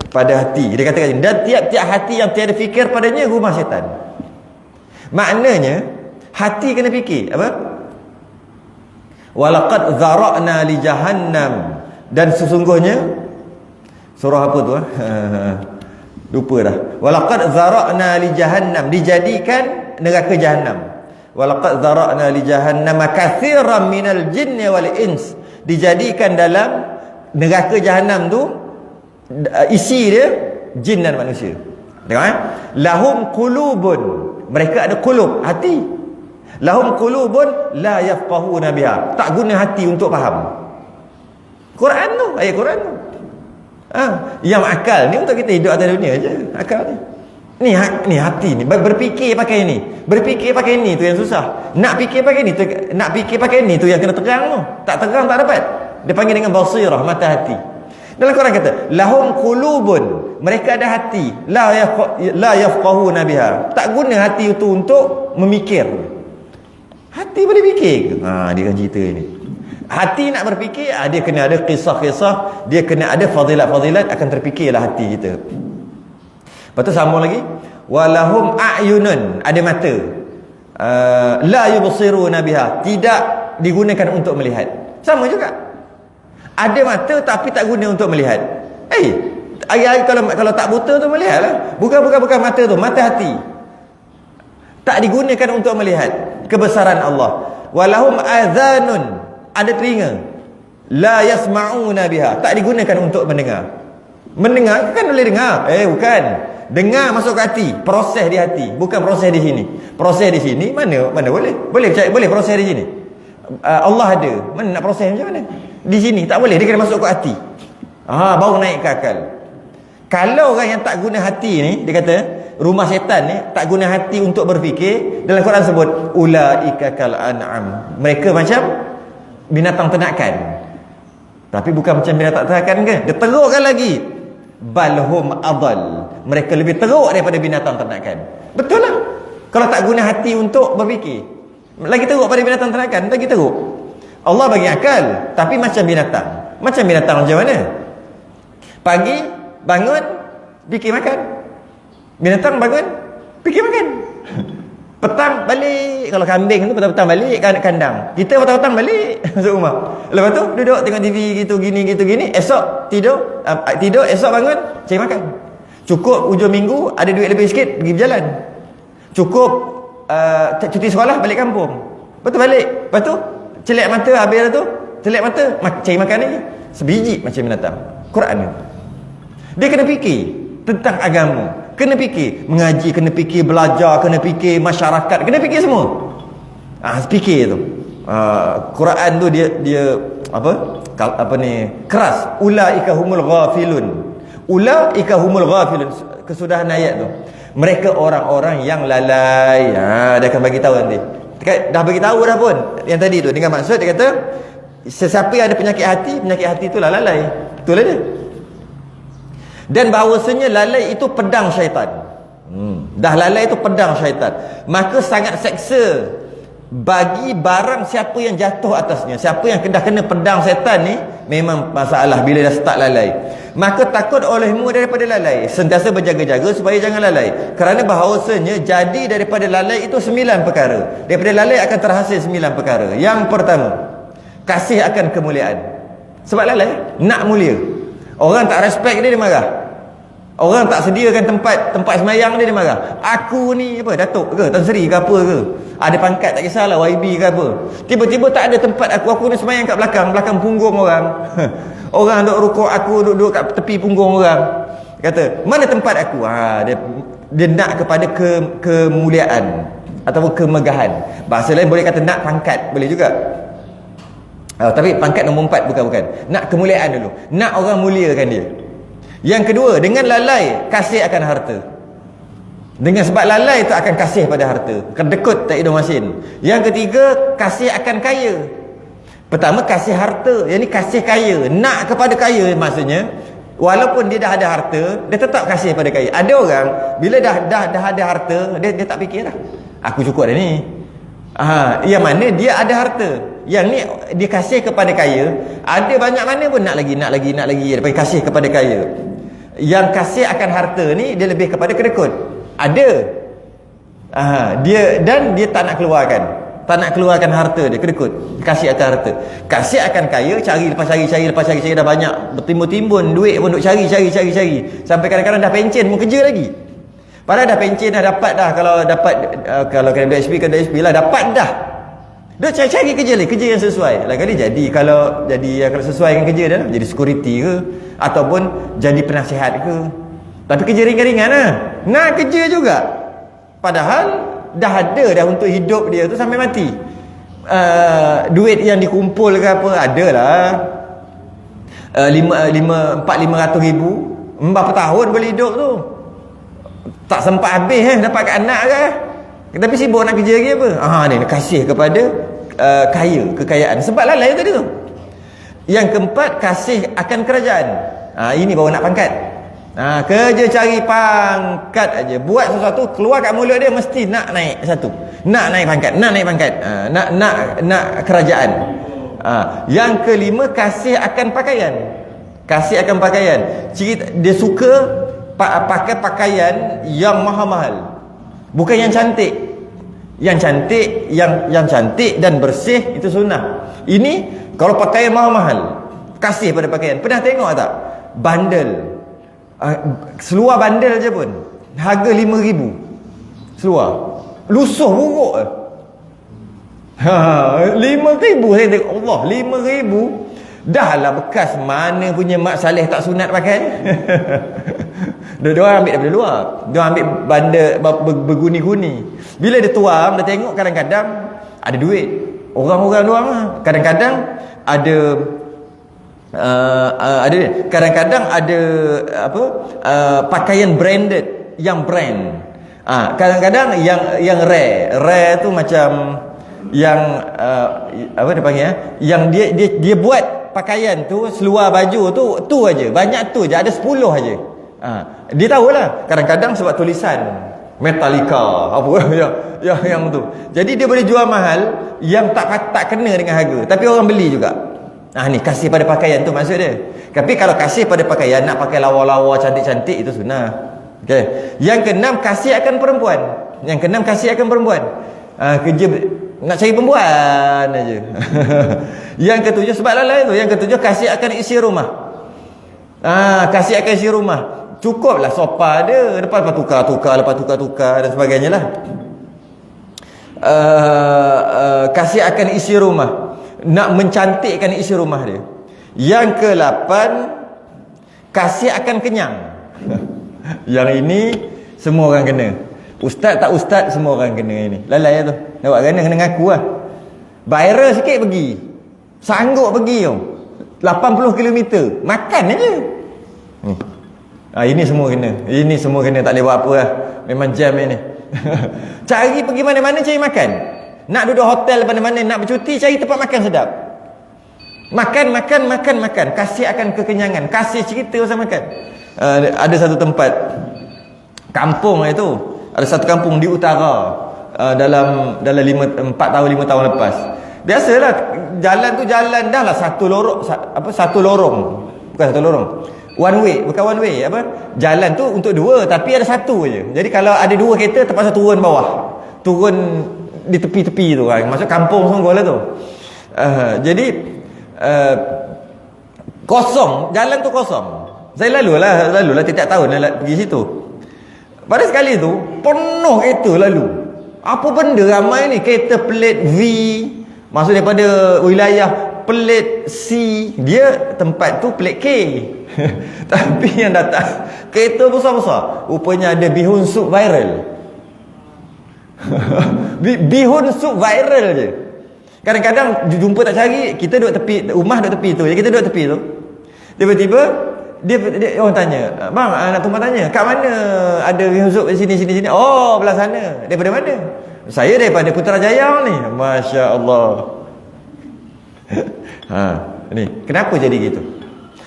pada hati. Dia katakan, dan tiap-tiap hati yang tiada fikir padanya rumah syaitan. Maknanya hati kena fikir apa? Walaqad zara'na li jahannam. Dan sesungguhnya surah apa tu? Lupa dah. Walaqad zara'na li jahannam, dijadikan neraka jahannam. Walaqad zara'na li jahannam katsiran minal jinni wal ins. Dijadikan dalam neraka jahannam tu isi dia jin dan manusia. Tengok lahum qulubun, mereka ada qulub, hati. Lahum qulubun la yafqahuna biha, tak guna hati untuk faham. Quran tu, ayat Quran tu. Yang akal ni untuk kita hidup atas dunia je. Akal ni hati ni berfikir pakai ni, berfikir pakai ni tu yang susah. Nak fikir pakai ni tu, nak fikir pakai ni tu yang kena terang tu. Tak terang tak dapat. Dia panggil dengan basirah, mata hati. Dalam Quran kata lahum qulubun, mereka ada hati, la yafqahuna biha, tak guna hati itu untuk memikir. Hati boleh fikir ke? Dia kan cerita ni. Hati nak berfikir, dia kena ada kisah-kisah, dia kena ada fadilat-fadilat, akan terfikirlah hati kita. Lepas tu sambung lagi, walahum a'yunun, ada mata, la yubsiruna biha, tidak digunakan untuk melihat. Sama juga, ada mata tapi tak guna untuk melihat. Hari-hari kalau tak buta tu melihat lah. Bukan mata tu, mata hati tak digunakan untuk melihat kebesaran Allah. Walahum adhanun, ada telinga, la yasma'una biha, tak digunakan untuk mendengar. Mendengar kan boleh dengar, bukan. Dengar masuk ke hati, proses di hati, bukan proses di sini. Proses di sini mana boleh proses di sini. Allah ada, mana nak proses macam mana? Di sini tak boleh, dia kena masuk ke hati. Baru naik ke akal. Kalau orang yang tak guna hati ni, dia kata rumah syaitan ni, tak guna hati untuk berfikir, dalam Quran sebut ulaika kal an'am, mereka macam binatang ternakan. Tapi bukan macam binatang ternakan ke? Dia terukkan lagi, balhum adal, mereka lebih teruk daripada binatang ternakan. Betul lah, kalau tak guna hati untuk berfikir, lagi teruk pada binatang ternakan, lagi teruk. Allah bagi akal, tapi macam binatang. Macam binatang macam mana? Pagi bangun, fikir makan. Binatang bangun, fikir makan. Petang balik, kalau kambing tu petang-petang balik kandang. Kita petang-petang balik masuk rumah. Lepas tu duduk tengok TV gitu gini. Esok tidur, esok bangun cari makan. Cukup ujung minggu ada duit lebih sikit pergi berjalan. Cukup cuti sekolah balik kampung. Lepas tu balik. Lepas tu celak mata, habis dah tu celak mata, cari makan lagi. Sebiji macam binatang. Quran ni, dia kena fikir tentang agama, kena fikir mengaji, kena fikir belajar, kena fikir masyarakat, kena fikir semua. Fikir tu. Quran tu dia apa ni, keras. Ulaika humul ghafilun. Ulaika humul ghafilun. Kesudahan ayat tu. Mereka orang-orang yang lalai. Dia akan bagi tahu nanti. Dah bagi tahu dah pun yang tadi tu, dengan maksud dia kata sesiapa yang ada penyakit hati itulah lalai. Itulah dia. Dan bahawasanya lalai itu pedang syaitan. Dah lalai itu pedang syaitan, maka sangat seksa bagi barang siapa yang jatuh atasnya. Siapa yang dah kena pedang syaitan ni, memang masalah bila dah start lalai. Maka takut olehmu daripada lalai, sentiasa berjaga-jaga supaya jangan lalai. Kerana bahawasanya jadi daripada lalai itu 9 perkara. Daripada lalai akan terhasil 9 perkara. Yang pertama, kasih akan kemuliaan. Sebab lalai nak mulia. Orang tak respect dia marah. Orang tak sediakan tempat semayang dia marah. Aku ni apa, Datuk ke, Tan Sri ke apa ke, ada pangkat tak kisahlah, YB ke apa, tiba-tiba tak ada tempat aku ni semayang kat belakang punggung orang. Orang duk rukuk, aku duduk kat tepi punggung orang. Kata, mana tempat aku? Dia nak kepada kemuliaan ataupun kemegahan. Bahasa lain boleh kata nak pangkat, boleh juga. Tapi pangkat nombor 4 bukan. Nak kemuliaan dulu, nak orang muliakan dia. Yang kedua, dengan lalai kasih akan harta. Dengan sebab lalai itu akan kasih pada harta, kedekut tak hidung masin. Yang ketiga, kasih akan kaya. Pertama kasih harta, yang ni kasih kaya, nak kepada kaya. Maksudnya walaupun dia dah ada harta, dia tetap kasih pada kaya. Ada orang bila dah ada harta, dia tak fikir dah, aku cukup dah ni. Yang mana dia ada harta, yang ni dia kasih kepada kaya. Ada banyak mana pun nak lagi. Dia pergi kasih kepada kaya. Yang kasih akan harta ni, dia lebih kepada kedekut. Ada dia tak nak keluarkan harta dia, kedekut. Kasih akan harta, kasih akan kaya, cari lepas cari dah banyak, bertimbun-timbun duit pun duk cari sampai kadang-kadang dah pencen pun kerja lagi. Padahal dah pencen dah dapat dah, kalau kena WSP lah dapat dah. Dia cari kerja yang sesuai. Kalau sesuaikan kerja dia, jadi security ke ataupun jadi penasihat ke. Tapi kerja ringan-ringan lah. Nak kerja juga, padahal dah ada dah untuk hidup dia tu sampai mati. Duit yang dikumpul ke apa adalah 400-500 ribu, berapa tahun boleh hidup tu, tak sempat habis dapat kat anak ke. Tapi sibuk nak kerja lagi apa. Ni kasih kepada kekayaan, sebab lalai tadi tu. Yang keempat, kasih akan kerajaan. Ini baru nak pangkat. Kerja cari pangkat aja, buat sesuatu keluar kat mulut dia mesti nak naik satu, nak naik pangkat, nak kerajaan. Yang kelima, kasih akan pakaian. Kasih akan pakaian. Dia suka pakai pakaian yang mahal-mahal, bukan yang cantik. Yang cantik, yang cantik dan bersih itu sunnah. Ini kalau pakaian mahal-mahal, kasih pada pakaian. Pernah tengok tak bandel, seluar bandel je pun harga 5,000 seluar, lusuh buruk. 5,000 saya tengok, Allah, 5,000 dah lah bekas mana punya Mak Saleh tak sunat pakai. Dia orang ambil daripada luar, dia ambil bandar berguni-guni. Bila dia tuang, dia tengok kadang-kadang ada duit orang-orang luar, kadang-kadang ada kadang-kadang ada pakaian branded, yang brand. Kadang-kadang yang rare tu macam yang apa dia panggil, yang dia buat pakaian tu, seluar baju tu aja, banyak tu aja, ada 10 aja. Dia tahulah kadang-kadang sebab tulisan Metallica apa yang tu, jadi dia boleh jual mahal yang tak kena dengan harga, tapi orang beli juga. Ni kasih pada pakaian tu maksud dia. Tapi kalau kasih pada pakaian, nak pakai lawa-lawa cantik-cantik, itu sunnah. Okey. Yang keenam, kasih akan perempuan. Kerja nak cari perempuan aja. Yang ketujuh, sebab lain tu. Yang ketujuh, kasih akan isi rumah. Kasih akan isi rumah. Cukuplah sofa dia, lepas tukar dan sebagainya lah. Kasih akan isi rumah, nak mencantikkan isi rumah dia. Yang ke-8, kasih akan kenyang. Yang ini semua orang kena. Ustaz tak ustaz, semua orang kena ini. Lalai tu. Nampak kena ngaku lah. Viral sikit pergi. Sanggup pergi tau. 80 km. Makan aja. Ini semua kena. Ini semua kena, tak boleh buat apa lah. Memang jam ini. Cari pergi mana-mana cari makan. Nak duduk hotel mana-mana, nak bercuti, cari tempat makan sedap. Makan. Kasih akan kekenyangan. Kasih cerita pasal makan. Ada satu tempat kampung itu, ada satu kampung di utara, dalam 4 tahun 5 tahun lepas. Biasalah jalan tu jalan dah lah satu lorong, bukan satu lorong, one way, jalan tu untuk dua, tapi ada satu je. Jadi kalau ada dua kereta, terpaksa turun bawah, turun di tepi-tepi tu kan. Maksud kampung sungguh lah tu. Jadi kosong, jalan tu kosong. Saya lalulah tiap tahun pergi situ. Pada sekali tu penuh kereta lalu. Apa benda ramai ni? Kereta pelit V, maksud daripada wilayah pelit C, dia tempat tu pelit K. Tapi yang datang kereta besar-besar, rupanya ada bihun sup viral. Bihun sup viral je. Kadang-kadang jumpa tak cari, kita duduk tepi, rumah duduk tepi tu, kita duduk tepi tu. Tiba-tiba dia orang tanya, "Bang, nak tumpang tanya, kat mana ada bihun sup sini?" "Oh, belah sana." "Daripada mana?" "Saya daripada Putrajaya ni." Masya-Allah. Ni, kenapa jadi gitu?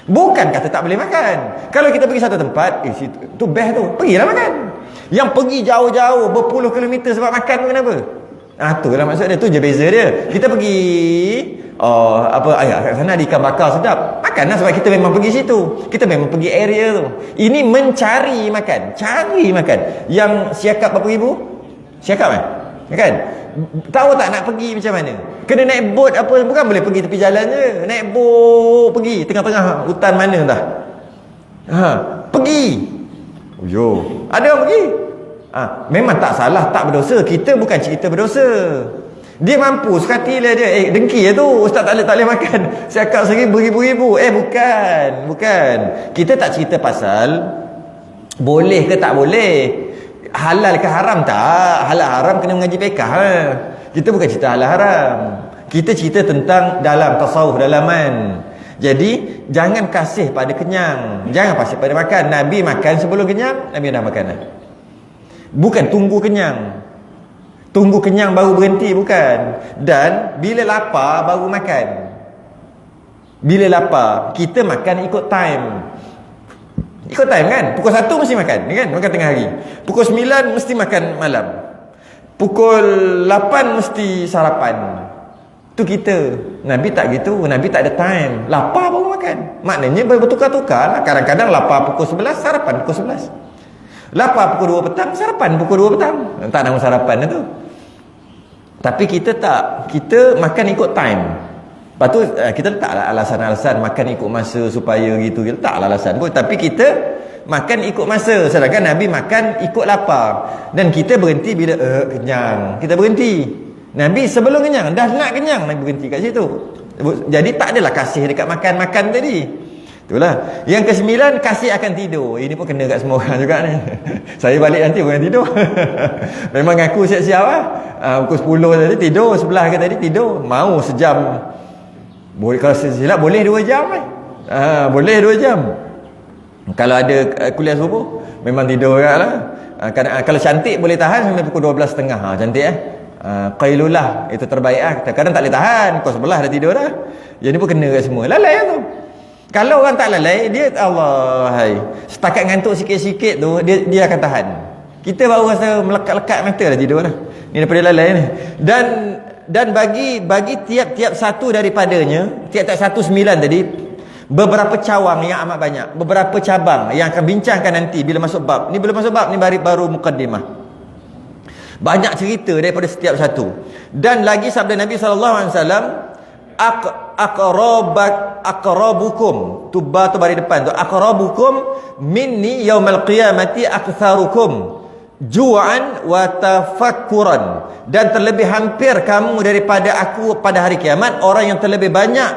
Bukan kata tak boleh makan. Kalau kita pergi satu tempat, situ tu best tu, pergilah makan. Yang pergi jauh-jauh berpuluh kilometer sebab makan tu kenapa? Itulah maksud dia, tu je beza dia. Kita pergi kat sana ada ikan bakar sedap, makanlah sebab kita memang pergi situ, kita memang pergi area tu. Ini mencari makan, cari makan. Yang siakap berapa ribu? Siakap kan? Tahu tak nak pergi macam mana? Kena naik bot apa, bukan boleh pergi tepi jalan je. Naik bot pergi tengah-tengah hutan mana entah. Pergi. Ada orang pergi. Memang tak salah, tak berdosa. Kita bukan cerita berdosa. Dia mampu, sekatilah dia. Dengki tu, ustaz tak boleh makan siakap ribu-ribu. Bukan. Kita tak cerita pasal boleh ke tak boleh, halal ke haram tak. Halal haram kena mengaji fiqh. Kita bukan cerita halal haram. Kita cerita tentang dalam tasawuf dalaman. Jadi jangan kasih pada kenyang, jangan kasih pada makan. Nabi makan sebelum kenyang, Nabi dah makan. Bukan tunggu kenyang. Tunggu kenyang baru berhenti, bukan. Dan bila lapar baru makan. Bila lapar, kita makan ikut time. Ikut time kan? Pukul 1 mesti makan, kan? Makan tengah hari. Pukul 9 mesti makan malam. Pukul 8 mesti sarapan. Tu kita. Nabi tak gitu. Nabi tak ada time. Lapar baru makan. Maknanya bertukar-tukar lah. Kadang-kadang lapar pukul 11, sarapan pukul 11. Lapar pukul 2 petang, sarapan pukul 2 petang. Tak nama sarapan tu. Tapi kita tak. Kita makan ikut time. Lepas tu kita letaklah alasan-alasan makan ikut masa supaya gitu. Kita letaklah alasan pun. Tapi kita makan ikut masa. Sedangkan Nabi makan ikut lapar. Dan kita berhenti bila kenyang. Kita berhenti. Nabi sebelum kenyang, dah nak kenyang, Nabi berhenti kat situ. Jadi tak adalah kasih dekat makan-makan tadi. Itulah. Yang ke-9, kasih akan tidur. Ini pun kena kat semua orang juga ni. Saya balik nanti bukan tidur. Memang aku siap-siap lah. Pukul 10 tadi tidur, sebelah ke tadi tidur. Mau sejam. Boleh, kalau silap boleh 2 jam lah. Boleh 2 jam. Kalau ada kuliah subuh, memang tidur juga lah. Kalau cantik boleh tahan sampai pukul 12.30. Cantik Qailulah itu terbaik lah. Kadang tak boleh tahan, pukul 11 dah tidur dah. Jadi pun kena kat semua. Lalai lah tu. Kalau orang tak lalai, dia Allah hai. Setakat ngantuk sikit-sikit tu, dia akan tahan. Kita baru rasa melekat-lekat mata dah tidur dah. Ni daripada lalai ni. Dan bagi tiap-tiap satu daripadanya, tiap-tiap 9 tadi, beberapa cawang yang amat banyak, beberapa cabang yang akan bincangkan nanti bila masuk bab. Ni belum masuk bab, ni baru mukaddimah. Banyak cerita daripada setiap satu. Dan lagi sabda Nabi SAW, aqrabukum, tu bari depan tu, aqrabukum minni yaumal qiyamati aktsarukum ju'an wa tafakkuran, dan terlebih hampir kamu daripada aku pada hari kiamat orang yang terlebih banyak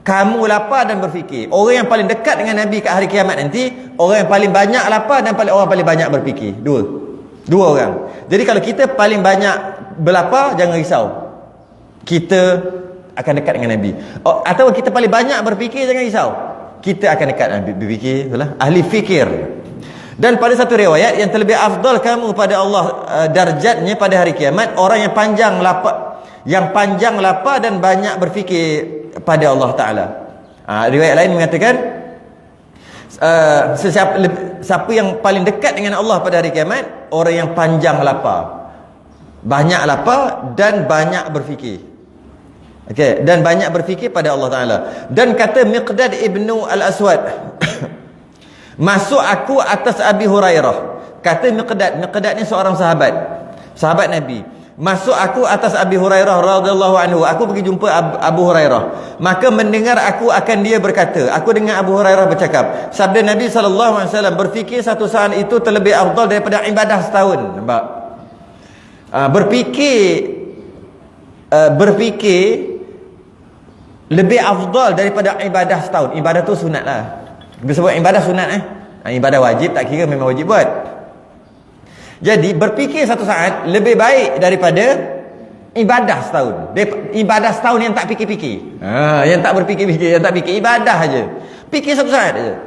kamu lapar dan berfikir. Orang yang paling dekat dengan Nabi kat hari kiamat nanti, orang yang paling banyak lapar dan orang paling banyak berfikir. Dua orang. Jadi kalau kita paling banyak berlapar, jangan risau, kita akan dekat dengan Nabi. Atau kita paling banyak berfikir, jangan risau, kita akan dekat Nabi. Berfikir, itulah ahli fikir. Dan pada satu riwayat, yang terlebih afdal kamu pada Allah darjatnya pada hari kiamat, orang yang panjang lapar dan banyak berfikir pada Allah Ta'ala. Riwayat lain mengatakan, siapa yang paling dekat dengan Allah pada hari kiamat, orang yang panjang lapar, banyak lapar dan banyak berfikir. Okey, dan banyak berfikir pada Allah Ta'ala. Dan kata Miqdad ibnu al-Aswad, masuk aku atas Abi Hurairah. Kata Miqdad ni seorang sahabat Nabi. Masuk aku atas Abi Hurairah radhiyallahu anhu. Aku pergi jumpa Abu Hurairah. Maka mendengar aku akan dia berkata, aku dengar Abu Hurairah bercakap, sabda Nabi SAW, berfikir satu saat itu terlebih afdal daripada ibadah setahun. Nampak? Berfikir lebih afdal daripada ibadah setahun. Ibadah tu sunat lah. Dia sebut ibadah sunat ibadah wajib tak kira, memang wajib buat. Jadi berfikir satu saat lebih baik daripada ibadah setahun. Ibadah setahun yang tak fikir-fikir. Yang tak berfikir-fikir, yang tak fikir, ibadah aja. Fikir satu saat aja.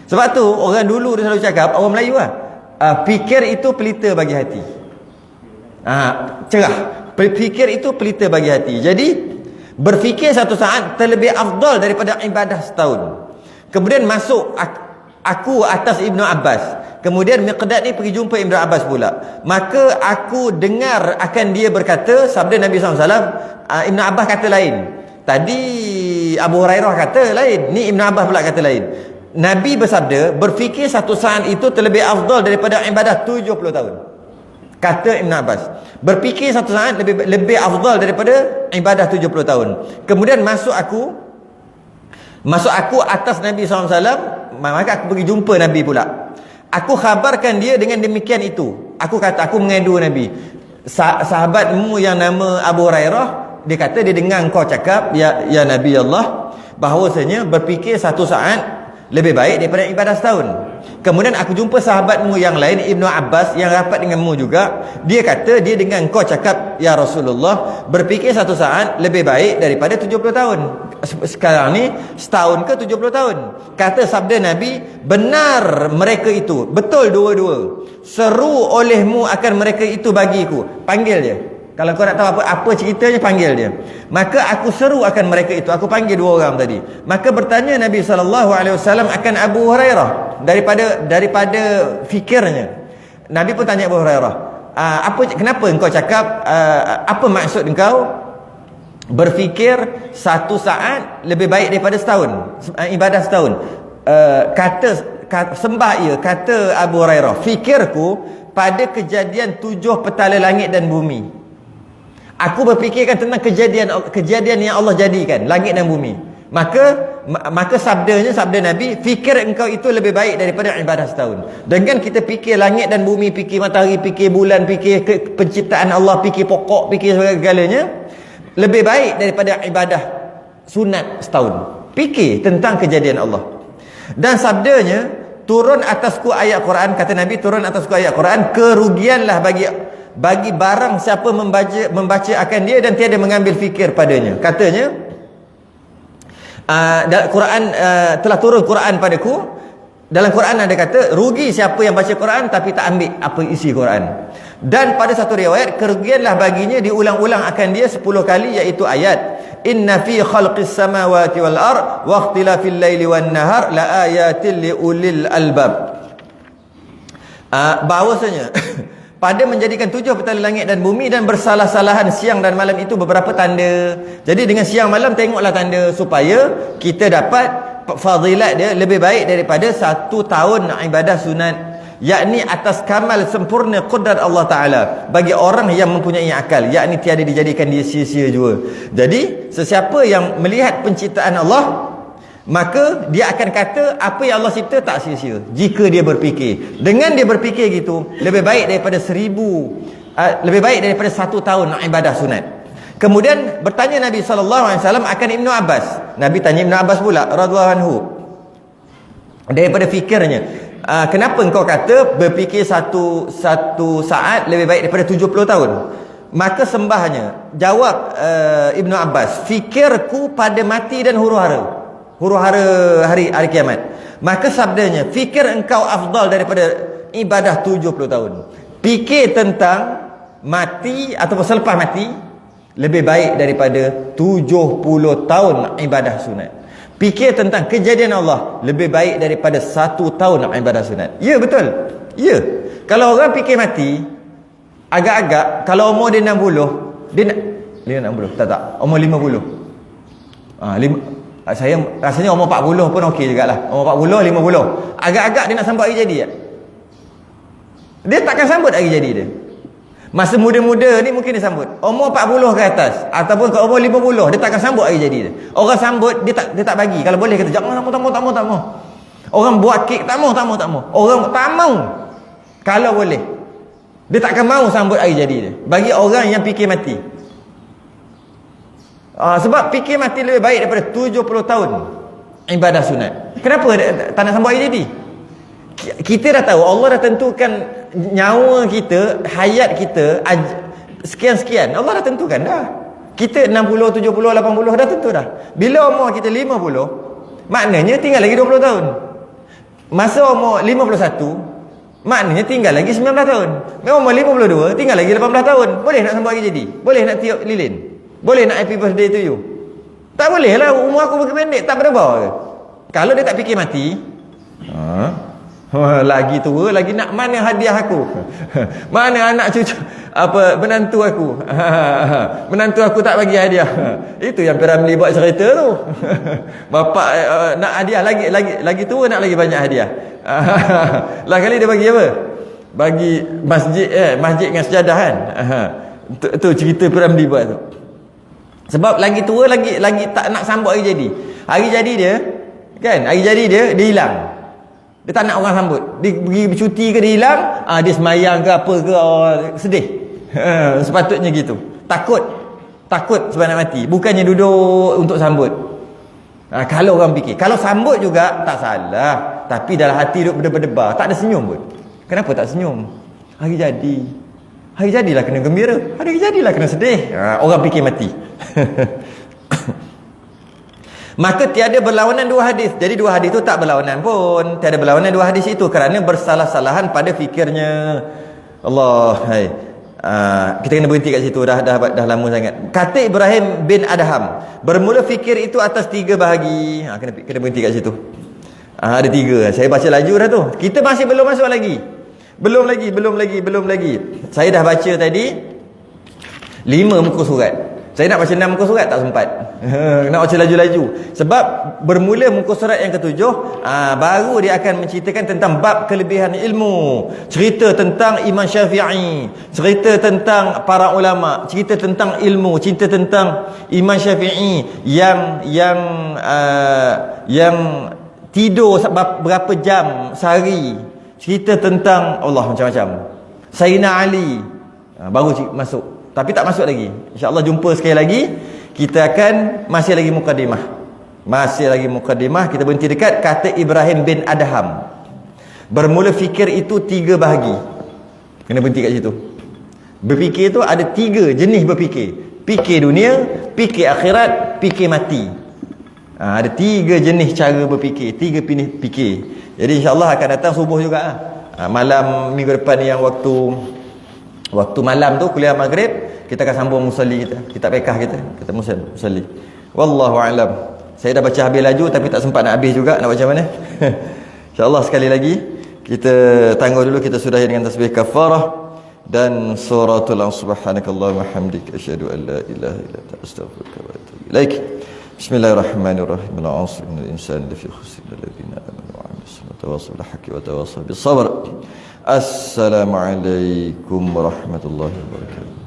Sebab tu orang dulu dia selalu cakap, orang Melayu fikir itu pelita bagi hati. Cerah. Fikir itu pelita bagi hati. Jadi berfikir satu saat terlebih afdal daripada ibadah setahun. Kemudian masuk aku atas Ibnu Abbas. Kemudian Miqdad ni pergi jumpa Ibnu Abbas pula. Maka aku dengar akan dia berkata, sabda Nabi SAW, Ibnu Abbas kata lain. Tadi Abu Hurairah kata lain, ni Ibnu Abbas pula kata lain. Nabi bersabda, berfikir satu saat itu terlebih afdal daripada ibadah 70 tahun. Kata Ibn Abbas, berfikir satu saat lebih afdal daripada ibadah 70 tahun. Kemudian masuk aku atas Nabi SAW. Maka aku pergi jumpa Nabi pula. Aku khabarkan dia dengan demikian itu. Aku kata, aku mengadu Nabi, sahabatmu yang nama Abu Hurairah, dia kata dia dengar kau cakap, ya Nabi Allah, bahawasanya berfikir satu saat lebih baik daripada ibadah setahun. Kemudian aku jumpa sahabatmu yang lain, Ibnu Abbas, yang rapat denganmu juga. Dia kata dia dengan kau cakap, ya Rasulullah, berfikir satu saat lebih baik daripada 70 tahun. Sekarang ni setahun ke 70 tahun. Kata sabda Nabi, benar mereka itu, betul dua-dua. Seru olehmu akan mereka itu bagiku. Panggil dia. Kalau kau nak tahu apa ceritanya, panggil dia. Maka aku seru akan mereka itu. Aku panggil dua orang tadi. Maka bertanya Nabi SAW akan Abu Hurairah daripada fikirnya. Nabi pun tanya Abu Hurairah, kenapa engkau cakap, apa maksud engkau Berfikir 1 saat lebih baik daripada setahun, ibadah setahun. Sembah ia, kata Abu Hurairah, fikirku pada kejadian 7 petala langit dan bumi. Aku berfikirkan tentang kejadian yang Allah jadikan langit dan bumi. Maka sabda Nabi, fikir engkau itu lebih baik daripada ibadah setahun. Dengan kita fikir langit dan bumi, fikir matahari, fikir bulan, fikir penciptaan Allah, fikir pokok, fikir segala-galanya, lebih baik daripada ibadah sunat setahun. Fikir tentang kejadian Allah. Dan sabdanya, turun atasku ayat Quran, kata Nabi, turun atasku ayat Quran, kerugianlah bagi barang siapa membaca akan dia dan tiada mengambil fikir padanya. Katanya, Quran telah turun Quran padaku. Dalam Quran ada kata, rugi siapa yang baca Quran tapi tak ambil apa isi Quran. Dan pada satu riwayat, kerugianlah baginya diulang-ulang akan dia 10 kali, iaitu ayat inna fi khalqis samawati wal ard wa ikhtilafil laili wan nahar la ayatil li ulil albab. Bahawasanya pada menjadikan 7 petala langit dan bumi dan bersalah-salahan siang dan malam itu beberapa tanda. Jadi dengan siang malam tengoklah tanda supaya kita dapat fadilat dia lebih baik daripada 1 tahun ibadah sunat, yakni atas kamal sempurna qudrat Allah Ta'ala bagi orang yang mempunyai akal, yakni tiada dijadikan dia sia-sia jua. Jadi sesiapa yang melihat penciptaan Allah, maka dia akan kata apa yang Allah cipta tak sia-sia jika dia berfikir. Dengan dia berfikir gitu, lebih baik daripada 1 tahun ibadah sunat. Kemudian bertanya Nabi SAW akan Ibnu Abbas. Nabi tanya Ibnu Abbas pula radhiyallahu anhu, daripada fikirnya, kenapa engkau kata berfikir satu saat lebih baik daripada 70 tahun? Maka sembahnya jawab Ibnu Abbas, fikirku pada mati dan huru-hara hari kiamat. Maka sabdanya, fikir engkau afdal daripada ibadah 70 tahun. Fikir tentang mati ataupun selepas mati lebih baik daripada 70 tahun ibadah sunat. Fikir tentang kejadian Allah lebih baik daripada 1 tahun ibadah sunat. Ya, betul. Ya. Kalau orang fikir mati, agak-agak, kalau umur dia 60, dia nak 60. Tak. Umur 50. Saya rasanya umur 40 pun okey jugalah. Umur 40, 50. Agak-agak dia nak sambut hari jadi. Dia takkan sambut hari jadi dia. Masa muda-muda ni mungkin dia sambut. Umur 40 ke atas ataupun ke umur 50, dia takkan sambut hari jadi dia. Orang sambut, dia tak bagi. Kalau boleh kata, jangan tak mau. Orang buat kek tak mau. Orang tak mau. Kalau boleh, dia takkan mau sambut hari jadi dia. Bagi orang yang fikir mati. Sebab fikir mati lebih baik daripada 70 tahun ibadah sunat. Kenapa tak nak sambut hari jadi? Kita dah tahu Allah dah tentukan nyawa kita, hayat kita sekian-sekian. Allah dah tentukan dah. Kita 60, 70, 80 dah tentu dah. Bila umur kita 50, maknanya tinggal lagi 20 tahun. Masa umur 51, maknanya tinggal lagi 19 tahun. Umur 52, tinggal lagi 18 tahun. Boleh nak sambut hari jadi? Boleh nak tiup lilin? Boleh nak happy birthday to you? Tak boleh lah, umur aku berpendek, tak berdebar ke? Kalau dia tak fikir mati, lagi tua, lagi nak mana hadiah aku? Mana anak cucu, menantu aku? Menantu aku tak bagi hadiah. Itu yang Piramli buat cerita tu. Bapak nak hadiah lagi tua, nak lagi banyak hadiah. Lah kali dia bagi apa? Bagi masjid dengan sejadah kan. Tu cerita Piramli buat tu. Sebab lagi tua, lagi tak nak sambut hari jadi. Hari jadi dia, kan? Hari jadi dia hilang. Dia tak nak orang sambut. Dia pergi bercuti ke dia hilang, dia semayang ke apa ke, sedih. Sepatutnya gitu. Takut sebab nak mati. Bukannya duduk untuk sambut. Kalau orang fikir, kalau sambut juga tak salah, tapi dalam hati duduk berdebar-debar, tak ada senyum pun. Kenapa tak senyum? Hari jadilah kena gembira, hari jadilah kena sedih. Orang fikir mati. Maka tiada berlawanan 2 hadis. Jadi 2 hadis itu tak berlawanan pun. Tiada berlawanan 2 hadis itu kerana bersalah-salahan pada fikirnya. Allah, hai. Kita kena berhenti kat situ, dah lama sangat. Kata Ibrahim bin Adham, bermula fikir itu atas 3 bahagi. Kena berhenti kat situ. Ada 3. Saya baca laju dah tu. Kita masih belum masuk lagi. Belum lagi. Saya dah baca tadi 5 muka surat. Saya nak baca 6 muka surat tak sempat. Nak baca laju-laju. Sebab bermula muka surat yang ketujuh, baru dia akan menceritakan tentang bab kelebihan ilmu. Cerita tentang Imam Syafi'i, cerita tentang para ulama, cerita tentang ilmu, cerita tentang Imam Syafi'i yang tidur berapa jam sehari, cerita tentang Allah macam-macam. Sayyidina Ali, baru masuk. Tapi tak masuk lagi. InsyaAllah jumpa sekali lagi. Kita akan masih lagi mukadimah. Kita berhenti dekat kata Ibrahim bin Adham. Bermula fikir itu 3 bahagi. Kena berhenti kat situ. Berfikir itu ada 3 jenis berfikir. Fikir dunia, fikir akhirat, fikir mati. Ada 3 jenis cara berfikir, 3 jenis fikir. Jadi insyaAllah akan datang subuh juga. Malam minggu depan ni yang waktu malam tu kuliah maghrib, kita akan sambung musalli kita, kitab fiqh kita musalli. Wallahu a'lam. Saya dah baca habis laju tapi tak sempat nak habis juga, nak baca mana. InsyaAllah sekali lagi kita tangguh dulu, kita sudahi dengan tasbih kafarah dan suratul subhanakallahumma hamdika asyhadu an la ilaha illa anta astaghfiruka wa atubu ilaik. Bismillahirrahmanirrahim. Al-'asr innal insana lafi khusr illa alladhina amanu wa 'amilus salihati wa tawassaw bil haqqi wa tawassaw bis sabr. Assalamualaikum warahmatullahi wabarakatuh.